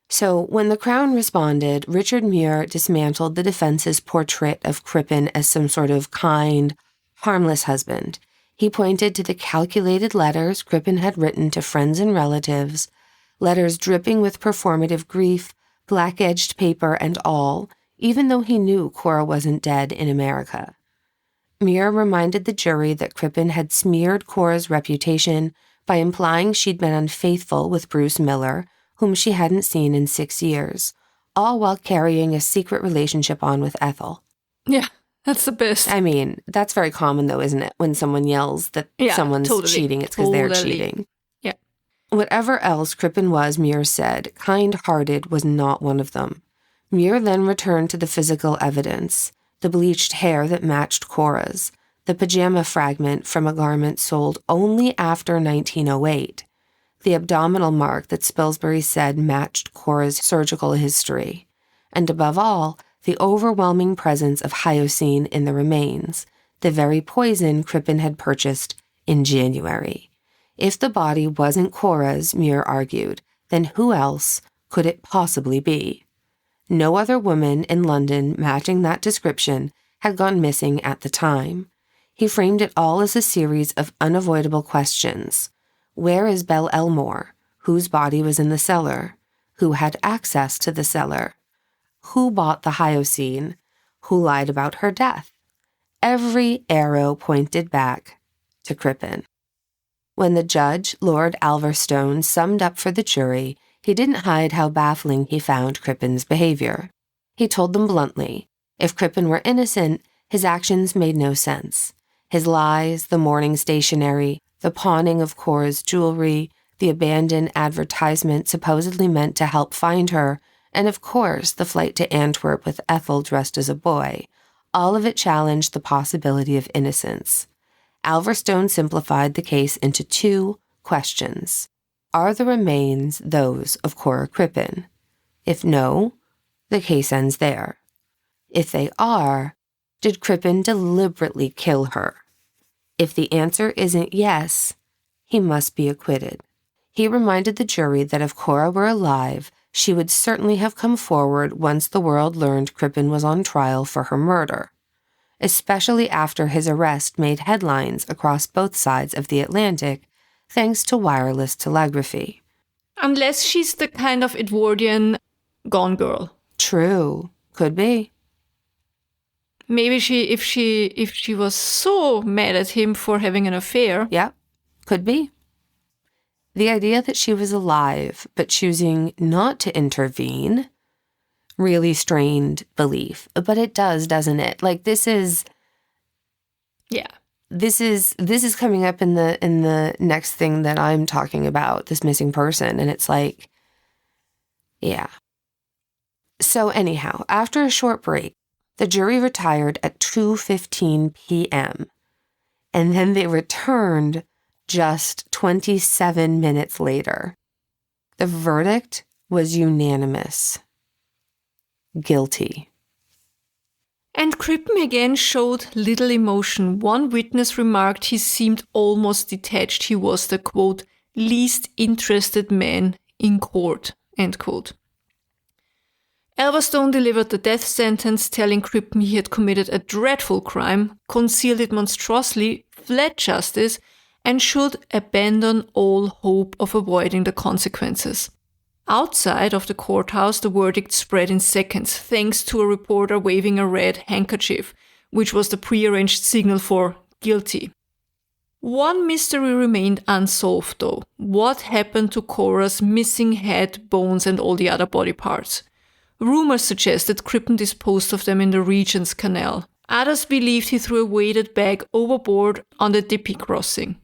So when the Crown responded, Richard Muir dismantled the defense's portrait of Crippen as some sort of kind, harmless husband. He pointed to the calculated letters Crippen had written to friends and relatives, letters dripping with performative grief, black-edged paper and all, even though he knew Cora wasn't dead in America. Muir reminded the jury that Crippen had smeared Cora's reputation by implying she'd been unfaithful with Bruce Miller, whom she hadn't seen in 6 years, all while carrying a secret relationship on with Ethel. Yeah. That's the best. I mean, that's very common, though, isn't it? When someone yells that someone's cheating, it's because they're cheating. Yeah. Whatever else Crippen was, Muir said, kind-hearted was not one of them. Muir then returned to the physical evidence, the bleached hair that matched Cora's, the pajama fragment from a garment sold only after 1908, the abdominal mark that Spilsbury said matched Cora's surgical history, and above all, the overwhelming presence of hyoscine in the remains, the very poison Crippen had purchased in January. If the body wasn't Cora's, Muir argued, then who else could it possibly be? No other woman in London matching that description had gone missing at the time. He framed it all as a series of unavoidable questions. Where is belleelmore? Whose body was in the cellar? Who had access to the cellar? Who bought the hyoscine? Who lied about her death? Every arrow pointed back to Crippen. When the judge, Lord Alverstone, summed up for the jury, he didn't hide how baffling he found Crippen's behavior. He told them bluntly, If Crippen were innocent, his actions made no sense. His lies, the mourning stationery, the pawning of Cora's jewelry, the abandoned advertisement supposedly meant to help find her, and of course the flight to Antwerp with Ethel dressed as a boy, all of it challenged the possibility of innocence. Alverstone simplified the case into 2 questions. Are the remains those of Cora Crippen? If no, the case ends there. If they are, did Crippen deliberately kill her? If the answer isn't yes, he must be acquitted. He reminded the jury that if Cora were alive, she would certainly have come forward once the world learned Crippen was on trial for her murder, especially after his arrest made headlines across both sides of the Atlantic thanks to wireless telegraphy. Unless she's the kind of Edwardian gone girl. True. Could be. Maybe if she was so mad at him for having an affair. Yeah, could be. The idea that she was alive but choosing not to intervene really strained belief. But it does, doesn't it? Like this is coming up in the next thing that I'm talking about, this missing person, and it's like, yeah. So anyhow, after a short break, the jury retired at 2:15 p.m., and then they returned just 27 minutes later. The verdict was unanimous. Guilty. And Crippen again showed little emotion. One witness remarked he seemed almost detached. He was the, quote, least interested man in court, end quote. Alverstone delivered the death sentence, telling Crippen he had committed a dreadful crime, concealed it monstrously, fled justice, and should abandon all hope of avoiding the consequences. Outside of the courthouse, the verdict spread in seconds, thanks to a reporter waving a red handkerchief, which was the prearranged signal for guilty. One mystery remained unsolved, though. What happened to Cora's missing head, bones, and all the other body parts? Rumors suggested Crippen disposed of them in the Regent's Canal. Others believed he threw a weighted bag overboard on the Dippy crossing.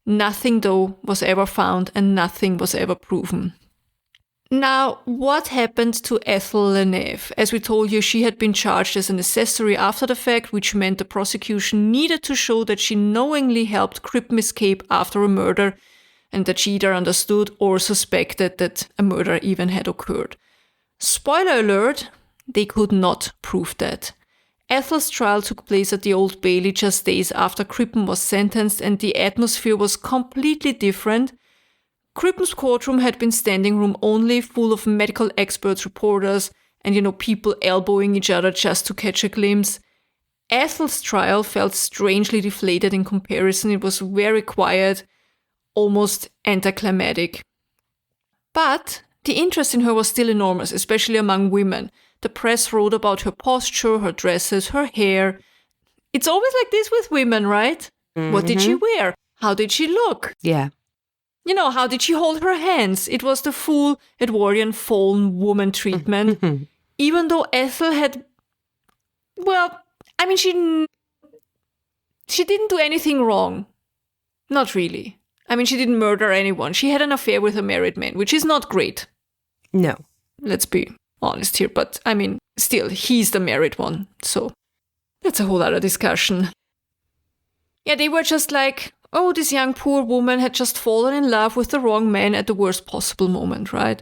Nothing, though, was ever found and nothing was ever proven. Now, what happened to ethelleve? As we told you, she had been charged as an accessory after the fact, which meant the prosecution needed to show that she knowingly helped Crippen escape after a murder and that she either understood or suspected that a murder even had occurred. Spoiler alert, they could not prove that. Ethel's trial took place at the Old Bailey just days after Crippen was sentenced, and the atmosphere was completely different. Crippen's courtroom had been standing room only, full of medical experts, reporters, and people elbowing each other just to catch a glimpse. Ethel's trial felt strangely deflated in comparison. It was very quiet, almost anticlimactic. But the interest in her was still enormous, especially among women. The press wrote about her posture, her dresses, her hair. It's always like this with women, right? Mm-hmm. What did she wear? How did she look? Yeah. How did she hold her hands? It was the full Edwardian fallen woman treatment. Even though Ethel had, she didn't do anything wrong. Not really. She didn't murder anyone. She had an affair with a married man, which is not great. No. Let's be honest here. But, still, he's the married one. So that's a whole other discussion. Yeah, they were just like, oh, this young poor woman had just fallen in love with the wrong man at the worst possible moment, right?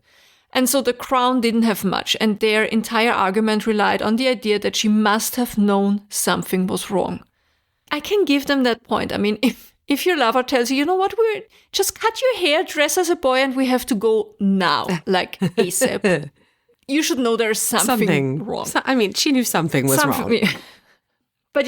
And so the Crown didn't have much, and their entire argument relied on the idea that she must have known something was wrong. I can give them that point. If your lover tells you, you know what, we just cut your hair, dress as a boy, and we have to go now, like ASAP. You should know there's something wrong. She knew something was wrong. Yeah. But,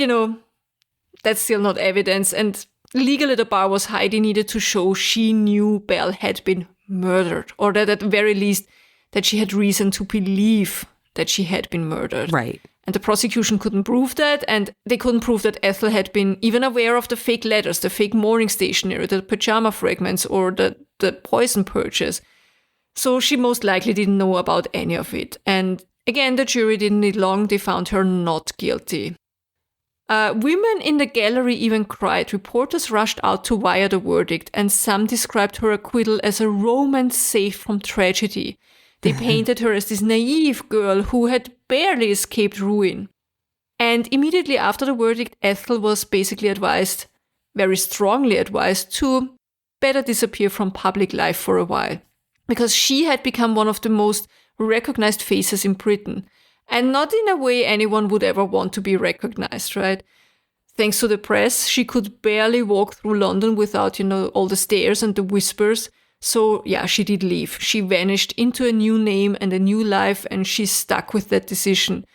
that's still not evidence, and legally the bar was high. They needed to show she knew Belle had been murdered, or that at the very least that she had reason to believe that she had been murdered. Right. And the prosecution couldn't prove that, and they couldn't prove that Ethel had been even aware of the fake letters, the fake mourning stationery, the pajama fragments, or the poison purchase. So she most likely didn't know about any of it. And Again, the jury didn't need long. They found her not guilty. Women in the gallery even cried. Reporters rushed out to wire the verdict, and some described her acquittal as a romance saved from tragedy. They painted her as this naive girl who had barely escaped ruin. And immediately after the verdict, Ethel was basically advised, very strongly advised, to better disappear from public life for a while, because she had become one of the most recognized faces in Britain, and not in a way anyone would ever want to be recognized, right? Thanks to the press, she could barely walk through London without, all the stares and the whispers. So yeah, she did leave. She vanished into a new name and a new life, and she's stuck with that decision.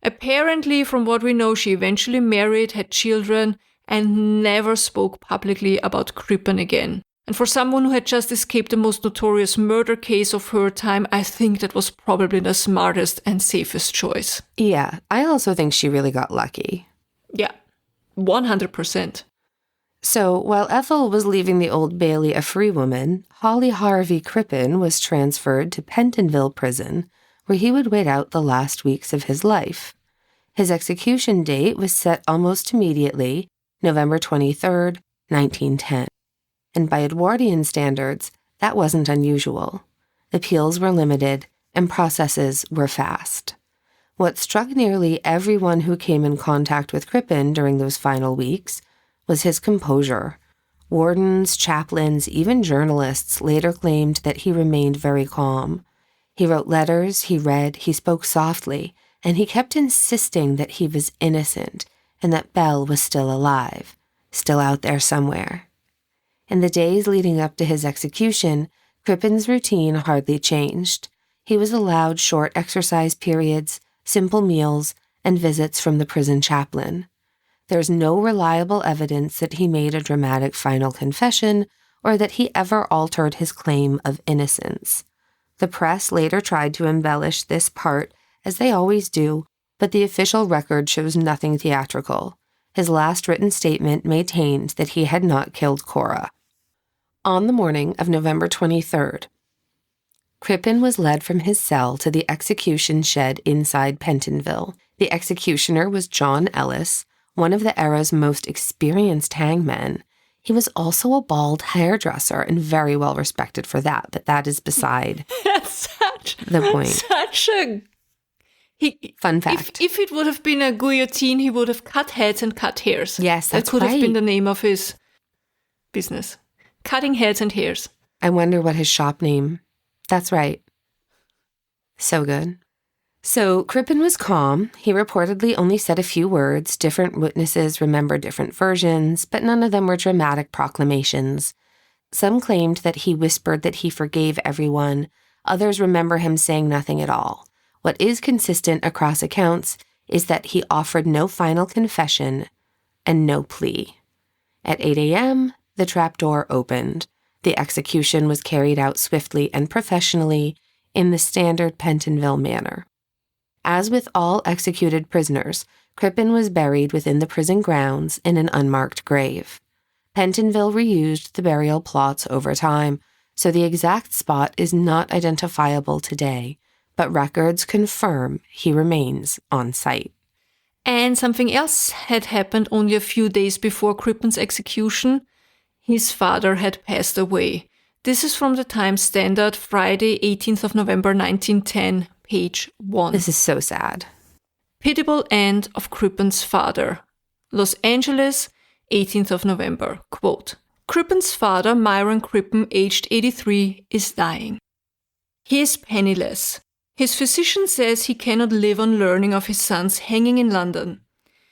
Apparently, from what we know, she eventually married, had children, and never spoke publicly about Crippen again. And for someone who had just escaped the most notorious murder case of her time, I think that was probably the smartest and safest choice. Yeah, I also think she really got lucky. Yeah, 100%. So while Ethel was leaving the Old Bailey a free woman, Harvey Crippen was transferred to Pentonvilleprison, where he would wait out the last weeks of his life. His execution date was set almost immediately, November 23rd, 1910. And by Edwardian standards, that wasn't unusual. Appeals were limited, and processes were fast. What struck nearly everyone who came in contact with Crippen during those final weeks was his composure. Wardens, chaplains, even journalists later claimed that he remained very calm. He wrote letters, he read, he spoke softly, and he kept insisting that he was innocent and that Belle was still alive, still out there somewhere. In the days leading up to his execution, Crippen's routine hardly changed. He was allowed short exercise periods, simple meals, and visits from the prison chaplain. There's no reliable evidence that he made a dramatic final confession or that he ever altered his claim of innocence. The press later tried to embellish this part, as they always do, but the official record shows nothing theatrical. His last written statement maintained that he had not killed Cora. On the morning of November 23rd, Crippen was led from his cell to the execution shed inside Pentonville. The executioner was John Ellis, one of the era's most experienced hangmen. He was also a bald hairdresser and very well respected for that, but that is beside the point. Fun fact. If it would have been a guillotine, he would have cut heads and cut hairs. Yes, that's that could right. have been the name of his business. Cutting heads and hairs. I wonder what his shop name. That's right. So good. So Crippen was calm. He reportedly only said a few words. Different witnesses remember different versions, but none of them were dramatic proclamations. Some claimed that he whispered that he forgave everyone. Others remember him saying nothing at all. What is consistent across accounts is that he offered no final confession and no plea. At 8 a.m., the trapdoor opened. The execution was carried out swiftly and professionally in the standard Pentonville manner. As with all executed prisoners, Crippen was buried within the prison grounds in an unmarked grave. Pentonville reused the burial plots over time, so the exact spot is not identifiable today, but records confirm he remains on site. And something else had happened only a few days before Crippen's execution. His father had passed away. This is from the Times Standard, Friday, 18th of November, 1910, page 1. This is so sad. Pitiable end of Crippen's father. Los Angeles, 18th of November. Quote, Crippen's father, Myron Crippen, aged 83, is dying. He is penniless. His physician says he cannot live on learning of his sons hanging in London.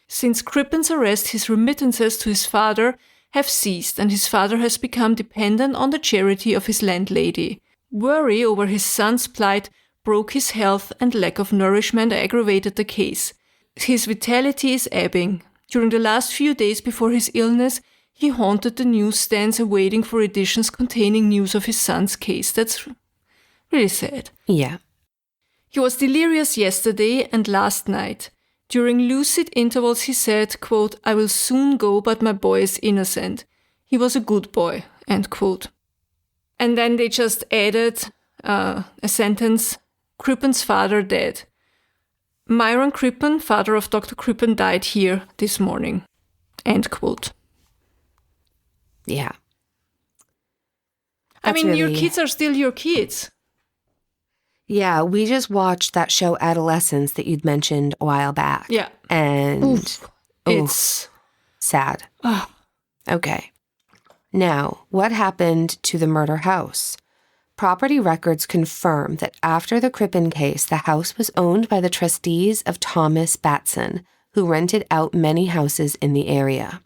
Since Crippen's arrest, his remittances to his father have ceased, and his father has become dependent on the charity of his landlady. Worry over his son's plight broke his health, and lack of nourishment aggravated the case. His vitality is ebbing. During the last few days before his illness, he haunted the newsstands awaiting for editions containing news of his son's case. That's really sad. Yeah. He was delirious yesterday and last night. During lucid intervals he said, quote, I will soon go, but my boy is innocent. He was a good boy, end quote. And then they just added a sentence, Crippen's father dead. Myron Crippen, father of Dr. Crippen, died here this morning. End quote. Yeah. Your kids are still your kids. Yeah, we just watched that show Adolescence that you'd mentioned a while back. Yeah. And It's sad. Okay. Now, what happened to the murder house? Property records confirm that after the Crippen case, the house was owned by the trustees of Thomas Batson, who rented out many houses in the area.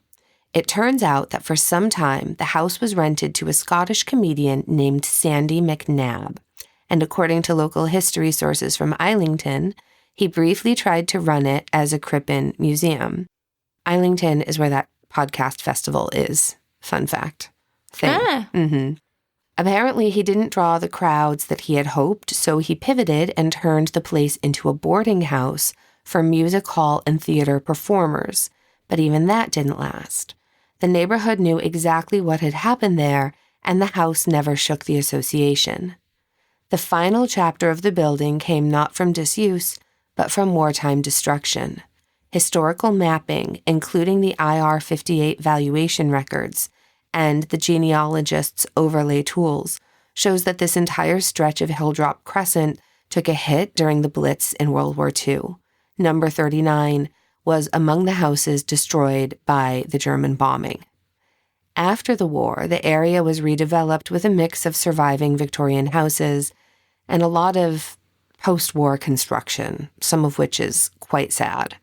It turns out that for some time, the house was rented to a Scottish comedian named Sandy McNabb. And according to local history sources from Islington, he briefly tried to run it as a Crippen museum. Islington is where that podcast festival is. Fun fact. Apparently, he didn't draw the crowds that he had hoped, so he pivoted and turned the place into a boarding house for music hall and theater performers. But even that didn't last. The neighborhood knew exactly what had happened there, and the house never shook the association. The final chapter of the building came not from disuse, but from wartime destruction. Historical mapping, including the IR-58 valuation records, and the genealogist's overlay tools, shows that this entire stretch of Hilldrop Crescent took a hit during the Blitz in World War II. Number 39 was among the houses destroyed by the German bombing. After the war, the area was redeveloped with a mix of surviving Victorian houses and a lot of post-war construction, some of which is quite sad.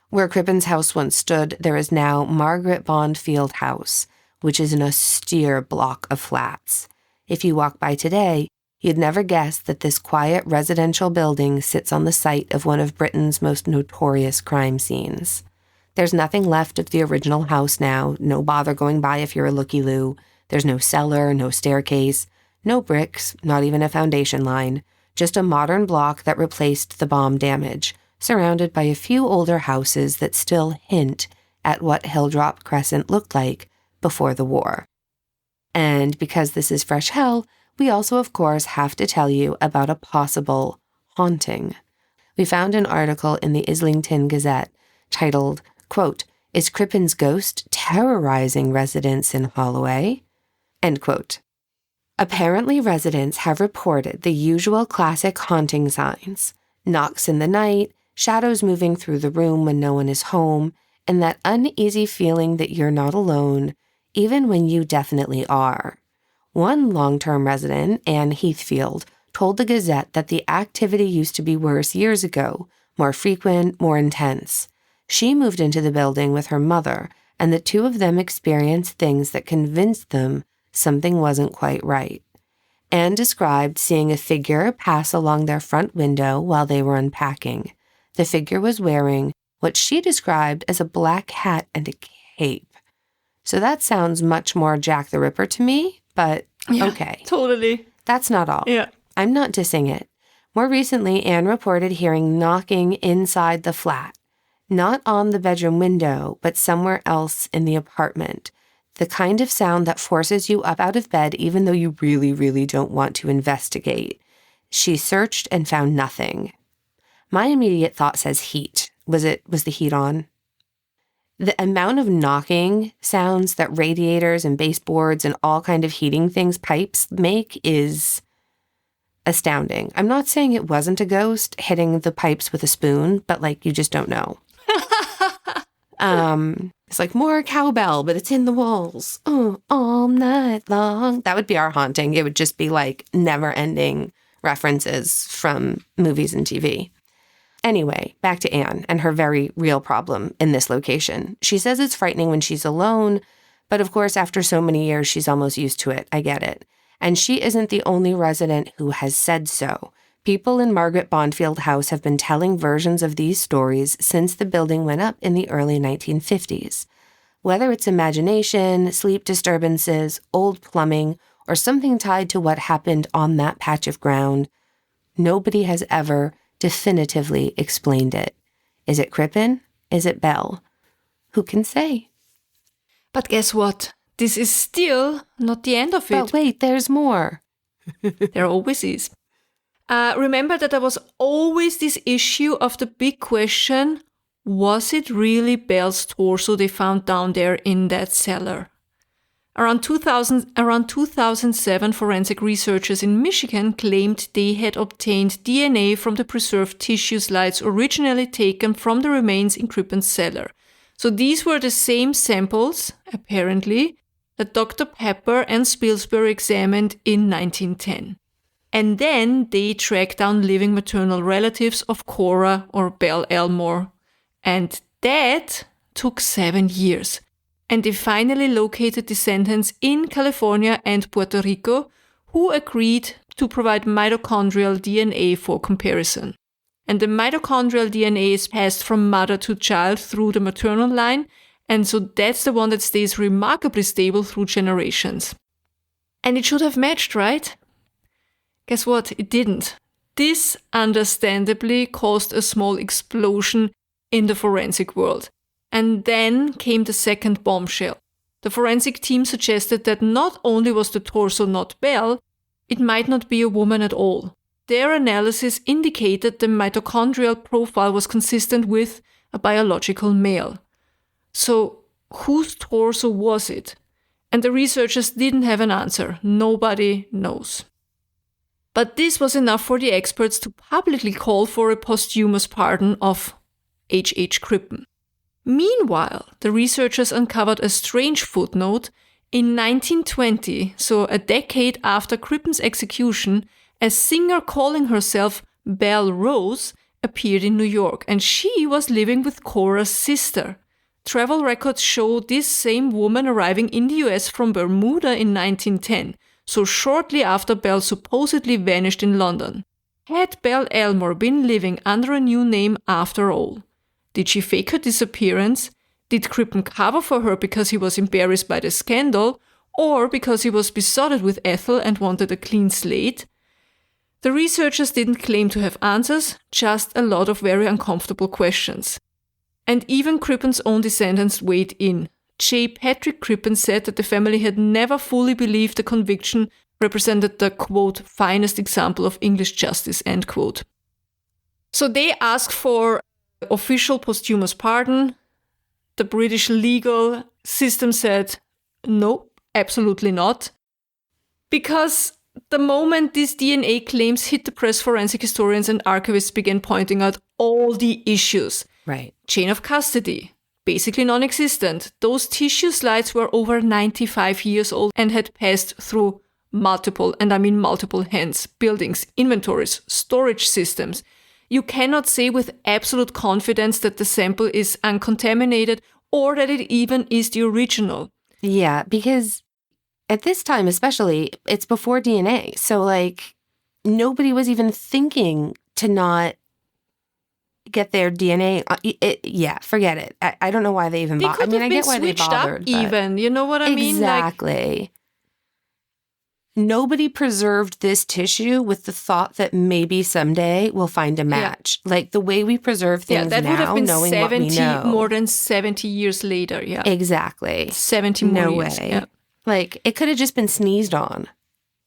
Where Crippen's house once stood, there is now Margaret Bond Field House, which is an austere block of flats. If you walk by today, you'd never guess that this quiet residential building sits on the site of one of Britain's most notorious crime scenes. There's nothing left of the original house now, no bother going by if you're a looky-loo. There's no cellar, no staircase, no bricks, not even a foundation line, just a modern block that replaced the bomb damage, surrounded by a few older houses that still hint at what Hilldrop Crescent looked like before the war. And because this is Fresh Hell, we also, of course, have to tell you about a possible haunting. We found an article in the Islington Gazette titled, quote, "Is Crippen's ghost terrorizing residents in Holloway?" End quote. Apparently, residents have reported the usual classic haunting signs: knocks in the night, shadows moving through the room when no one is home, and that uneasy feeling that you're not alone, even when you definitely are. One long-term resident, Anne Heathfield, told the Gazette that the activity used to be worse years ago, more frequent, more intense. She moved into the building with her mother, and the two of them experienced things that convinced them something wasn't quite right. Anne described seeing a figure pass along their front window while they were unpacking. The figure was wearing what she described as a black hat and a cape. So that sounds much more Jack the Ripper to me, but okay. Totally. That's not all. Yeah. I'm not dissing it. More recently, Anne reported hearing knocking inside the flat, not on the bedroom window, but somewhere else in the apartment. The kind of sound that forces you up out of bed even though you really, really don't want to investigate. She searched and found nothing. My immediate thought says heat. Was the heat on? The amount of knocking sounds that radiators and baseboards and all kind of heating things, pipes, make is astounding. I'm not saying it wasn't a ghost hitting the pipes with a spoon, but like you just don't know. It's like more cowbell, but it's in the walls all night long. That would be our haunting. It would just be like never-ending references from movies and TV. Anyway, back to Anne and her very real problem in this location. She says it's frightening when she's alone, but of course, after so many years, she's almost used to it. I get it. And she isn't the only resident who has said so. People in Margaret Bondfield House have been telling versions of these stories since the building went up in the early 1950s. Whether it's imagination, sleep disturbances, old plumbing, or something tied to what happened on that patch of ground, nobody has ever definitively explained it. Is it Crippen? Is it Belle? Who can say? But guess what? This is still not the end of it. But wait, there's more. There always is. Remember that there was always this issue of the big question, was it really Belle's torso they found down there in that cellar? Around 2007, forensic researchers in Michigan claimed they had obtained DNA from the preserved tissue slides originally taken from the remains in Crippen's cellar. So these were the same samples, apparently, that Dr. Pepper and Spilsbury examined in 1910. And then they tracked down living maternal relatives of Cora or belleelmore. And that took 7 years. And they finally located descendants in California and Puerto Rico who agreed to provide mitochondrial DNA for comparison. And the mitochondrial DNA is passed from mother to child through the maternal line, and so that's the one that stays remarkably stable through generations. And it should have matched, right? Guess what? It didn't. This understandably caused a small explosion in the forensic world. And then came the second bombshell. The forensic team suggested that not only was the torso not Belle, it might not be a woman at all. Their analysis indicated the mitochondrial profile was consistent with a biological male. So, whose torso was it? And the researchers didn't have an answer. Nobody knows. But this was enough for the experts to publicly call for a posthumous pardon of H.H. Crippen. Meanwhile, the researchers uncovered a strange footnote. In 1920, so a decade after Crippen's execution, a singer calling herself Belle Rose appeared in New York, and she was living with Cora's sister. Travel records show this same woman arriving in the US from Bermuda in 1910, so shortly after Belle supposedly vanished in London. Had belleelmore been living under a new name after all? Did she fake her disappearance? Did Crippen cover for her because he was embarrassed by the scandal, or because he was besotted with Ethel and wanted a clean slate? The researchers didn't claim to have answers, just a lot of very uncomfortable questions. And even Crippen's own descendants weighed in. J. Patrick Crippen said that the family had never fully believed the conviction represented the, quote, finest example of English justice, end quote. So they asked for official posthumous pardon. The British legal system said, no, absolutely not. Because the moment these DNA claims hit the press, forensic historians and archivists began pointing out all the issues. Right. Chain of custody, basically non-existent. Those tissue slides were over 95 years old and had passed through multiple, and I mean multiple hands, buildings, inventories, storage systems. You cannot say with absolute confidence that the sample is uncontaminated or that it even is the original. Yeah, because at this time especially, it's before DNA. So, like, nobody was even thinking to not get their DNA. Forget it. I don't know why they even bothered. I mean, I get why they bothered. Even, you know what I mean? Exactly. Nobody preserved this tissue with the thought that maybe someday we'll find a match. Yeah. Like the way we preserve things that now, would have been knowing 70, what we know. More than 70 years later, yeah. Exactly. 70 more years. No way. Yeah. Like, it could have just been sneezed on.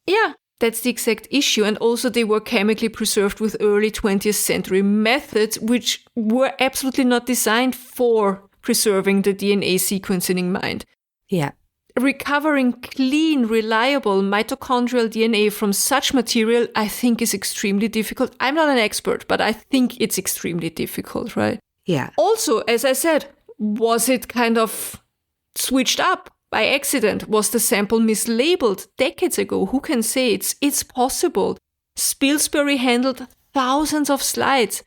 Yeah, that's the exact issue. And also they were chemically preserved with early 20th century methods, which were absolutely not designed for preserving the DNA sequencing in mind. Yeah. Recovering clean, reliable mitochondrial DNA from such material, I think, is extremely difficult. I'm not an expert, but I think it's extremely difficult, right? Yeah. Also, as I said, was it kind of switched up by accident? Was the sample mislabeled decades ago? Who can say? It's possible. Spilsbury handled thousands of slides.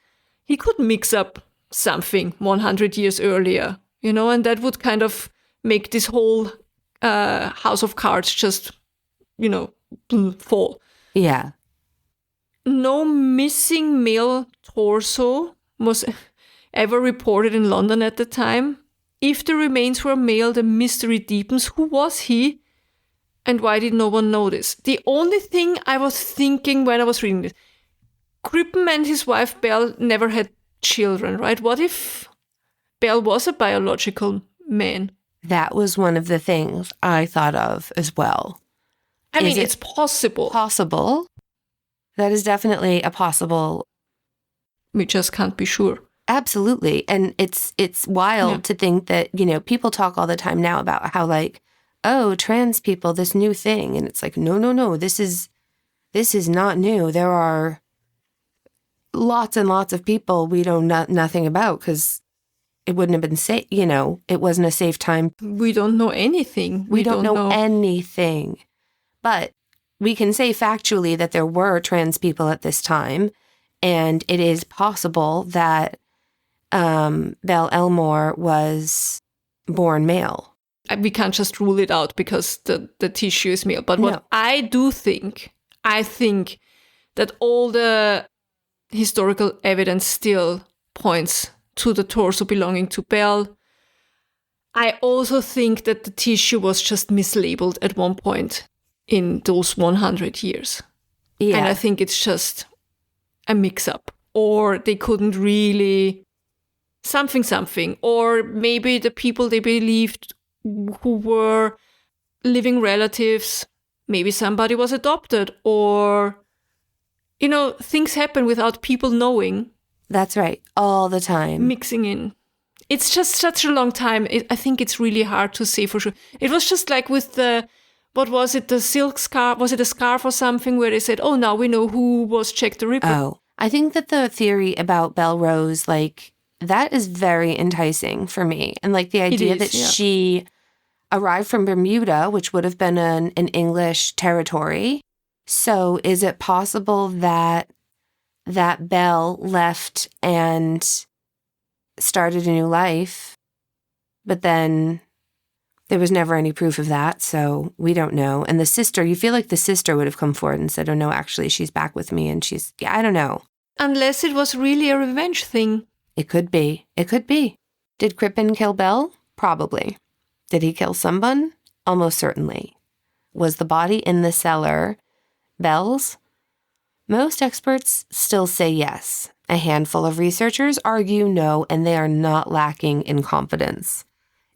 He could mix up something 100 years earlier, and that would kind of make this whole house of cards just, fall. Yeah. No missing male torso was ever reported in London at the time. If the remains were male, the mystery deepens. Who was he? And why did no one notice? The only thing I was thinking when I was reading this, Crippen and his wife Belle never had children, right? What if Belle was a biological man? That was one of the things I thought of as well. I mean, it's possible. Possible That is definitely a possible. We just can't be sure. Absolutely. And it's wild to think that, people talk all the time now about how like, oh, trans people, this new thing. And it's like, no, this is not new. There are lots and lots of people we know nothing about because it wouldn't have been safe, it wasn't a safe time. We don't know anything. We don't know anything. But we can say factually that there were trans people at this time, and it is possible that Belleelmore was born male. We can't just rule it out because the tissue is male. But what I do think, that all the historical evidence still points to the torso belonging to Belle. I also think that the tissue was just mislabeled at one point in those 100 years. Yeah. And I think it's just a mix-up. Or they couldn't really... something. Or maybe the people they believed who were living relatives, maybe somebody was adopted. Or, things happen without people knowing. That's right. All the time. Mixing in. It's just such a long time. I think it's really hard to say for sure. It was just like with what was it, the silk scarf? Was it a scarf or something where they said, oh, now we know who was Jack the Ripper? Oh, I think that the theory about Belle Rose, like, that is very enticing for me. And like the idea that she arrived from Bermuda, which would have been an English territory. So is it possible that Belle left and started a new life, but then there was never any proof of that, so we don't know. And the sister, you feel like the sister would have come forward and said, oh no, actually she's back with me and I don't know. Unless it was really a revenge thing. It could be. Did Crippen kill Belle? Probably. Did he kill someone? Almost certainly. Was the body in the cellar Belle's? Most experts still say yes. A handful of researchers argue no, and they are not lacking in confidence.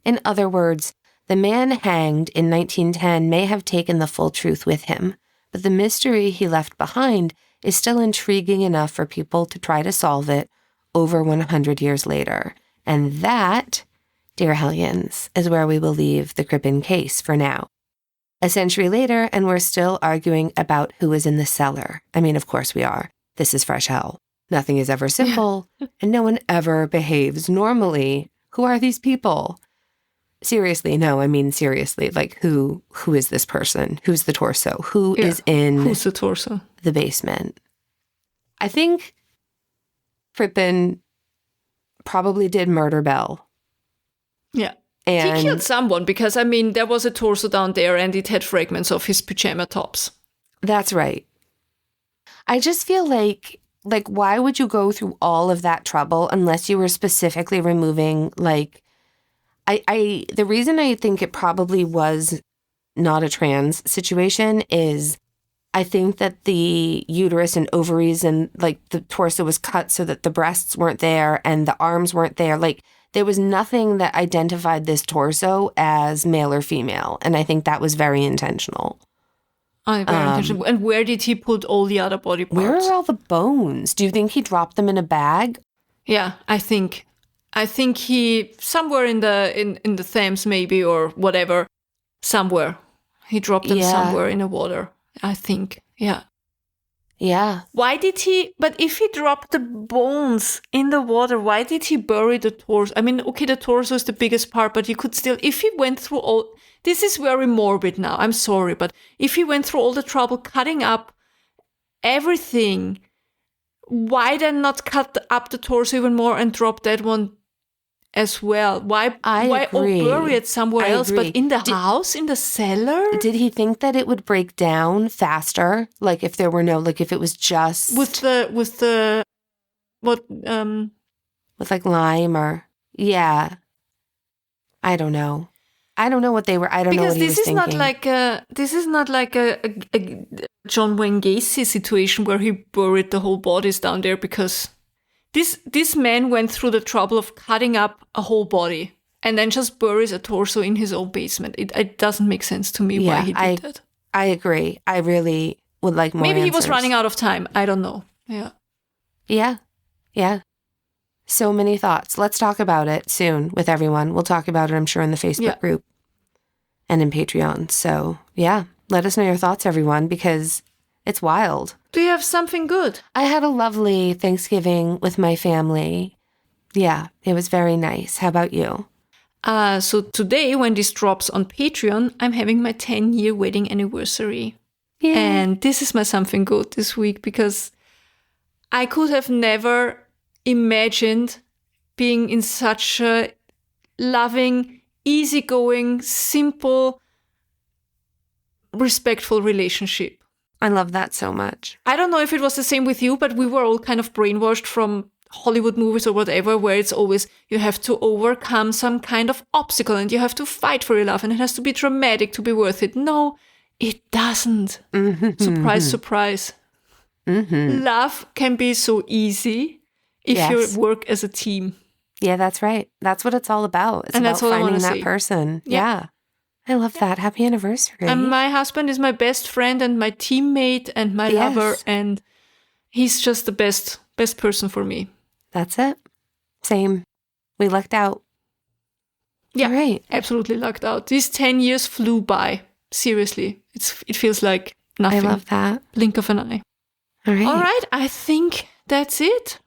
In other words, the man hanged in 1910 may have taken the full truth with him, but the mystery he left behind is still intriguing enough for people to try to solve it over 100 years later. And that, dear Hellions, is where we will leave the Crippen case for now. A century later, and we're still arguing about who is in the cellar. I mean, of course we are. This is Fresh Hell. Nothing is ever simple, and no one ever behaves normally. Who are these people? Seriously, no, I mean seriously. Like, who is this person? Who's the torso? Who's the torso? The basement. I think Crippen probably did murder Belle. Yeah. And he killed someone because, there was a torso down there and it had fragments of his pajama tops. That's right. I just feel like why would you go through all of that trouble unless you were specifically removing, the reason I think it probably was not a trans situation is I think that the uterus and ovaries and, the torso was cut so that the breasts weren't there and the arms weren't there. There was nothing that identified this torso as male or female. And I think that was very intentional. Very intentional. And where did he put all the other body parts? Where are all the bones? Do you think he dropped them in a bag? Yeah, I think he, somewhere in the Thames maybe, or whatever, somewhere. He dropped them somewhere in the water, I think. Yeah. Yeah. Why did he, but if he dropped the bones in the water, why did he bury the torso? The torso is the biggest part, but he could still, if he went through all, this is very morbid now, I'm sorry, but if he went through all the trouble cutting up everything, why then not cut up the torso even more and drop that one as well? Why bury it somewhere else? But in the house, in the cellar? Did he think that it would break down faster? If there were if it was just with lime or I don't know. I don't know what they were. I don't know what he was thinking. This is not like a John Wayne Gacy situation where he buried the whole bodies down there, because this man went through the trouble of cutting up a whole body and then just buries a torso in his own basement. It doesn't make sense to me why he did that. I agree. I really, would like more Maybe he answers. was running out of time. I don't know. Yeah. Yeah. So many thoughts. Let's talk about it soon with everyone. We'll talk about it, I'm sure, in the Facebook group and in Patreon. So, yeah, let us know your thoughts, everyone, because it's wild. Do you have something good? I had a lovely Thanksgiving with my family. Yeah, it was very nice. How about you? So today, when this drops on Patreon, I'm having my 10-year wedding anniversary. Yeah. And this is my something good this week because I could have never imagined being in such a loving, easygoing, simple, respectful relationship. I love that so much. I don't know if it was the same with you, but we were all kind of brainwashed from Hollywood movies or whatever, where it's always you have to overcome some kind of obstacle and you have to fight for your love and it has to be dramatic to be worth it. No, it doesn't. Surprise, surprise. Love can be so easy if you work as a team. Yeah, that's right. That's what it's all about. It's about finding that person. Yeah. I love that. Happy anniversary. And my husband is my best friend and my teammate and my lover, and he's just the best person for me. That's it. Same. We lucked out. Yeah, right. Absolutely lucked out. These 10 years flew by. Seriously. It feels like nothing. I love that. Blink of an eye. All right. I think that's it.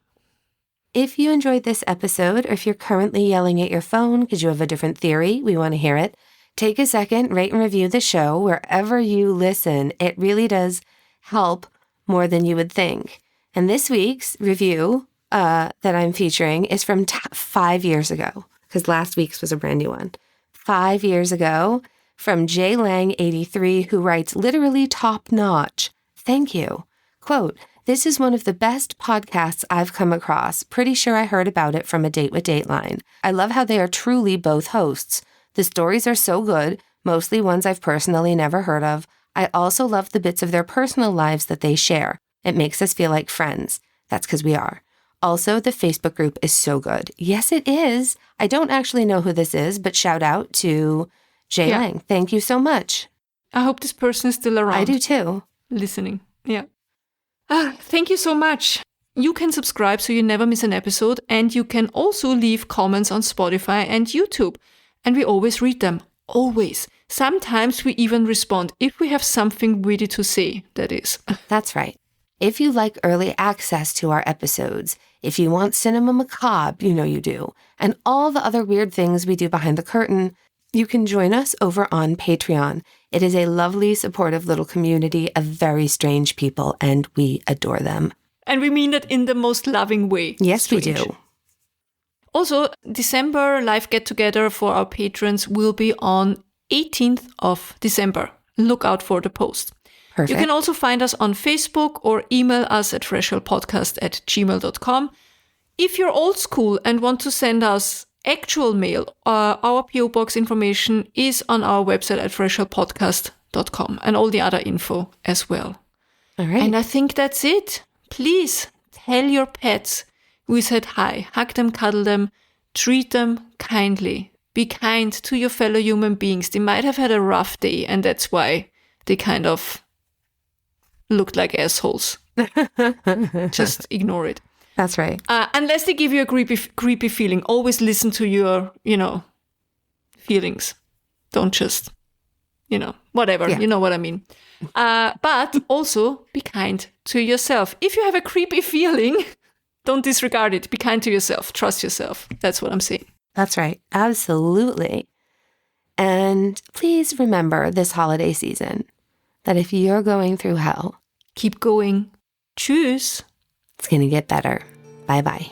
If you enjoyed this episode, or if you're currently yelling at your phone because you have a different theory, we want to hear it. Take a second, rate and review the show wherever you listen. It really does help more than you would think. And this week's review that I'm featuring is from 5 years ago, because last week's was a brand new one. 5 years ago, from J. Lang 83, who writes, literally top notch. Thank you. Quote, this is one of the best podcasts I've come across. Pretty sure I heard about it from A Date with Dateline. I love how they are truly both hosts. The stories are so good, mostly ones I've personally never heard of. I also love the bits of their personal lives that they share. It makes us feel like friends. That's because we are. Also, the Facebook group is so good. Yes, it is. I don't actually know who this is, but shout out to Jay Lang. Thank you so much. I hope this person is still around. I do too. Listening. Yeah. Thank you so much. You can subscribe so you never miss an episode, and you can also leave comments on Spotify and YouTube. And we always read them. Always. Sometimes we even respond if we have something witty to say, that is. That's right. If you like early access to our episodes, if you want Cinema Macabre, you know you do, and all the other weird things we do behind the curtain, you can join us over on Patreon. It is a lovely, supportive little community of very strange people, and we adore them. And we mean that in the most loving way. Yes, strange. we do. Also, December live get-together for our patrons will be on 18th of December. Look out for the post. Perfect. You can also find us on Facebook or email us at freshhellpodcast@gmail.com. If you're old school and want to send us actual mail, our PO Box information is on our website at freshhellpodcast.com and all the other info as well. All right. And I think that's it. Please tell your pets we said hi. Hug them, cuddle them, treat them kindly. Be kind to your fellow human beings. They might have had a rough day, and that's why they kind of looked like assholes. Just ignore it. That's right. Unless they give you a creepy feeling, always listen to your, feelings. Don't just, whatever. Yeah. You know what I mean. But also be kind to yourself. If you have a creepy feeling, don't disregard it. Be kind to yourself. Trust yourself. That's what I'm saying. That's right. Absolutely. And please remember this holiday season that if you're going through hell, keep going. Tschüss. It's going to get better. Bye-bye.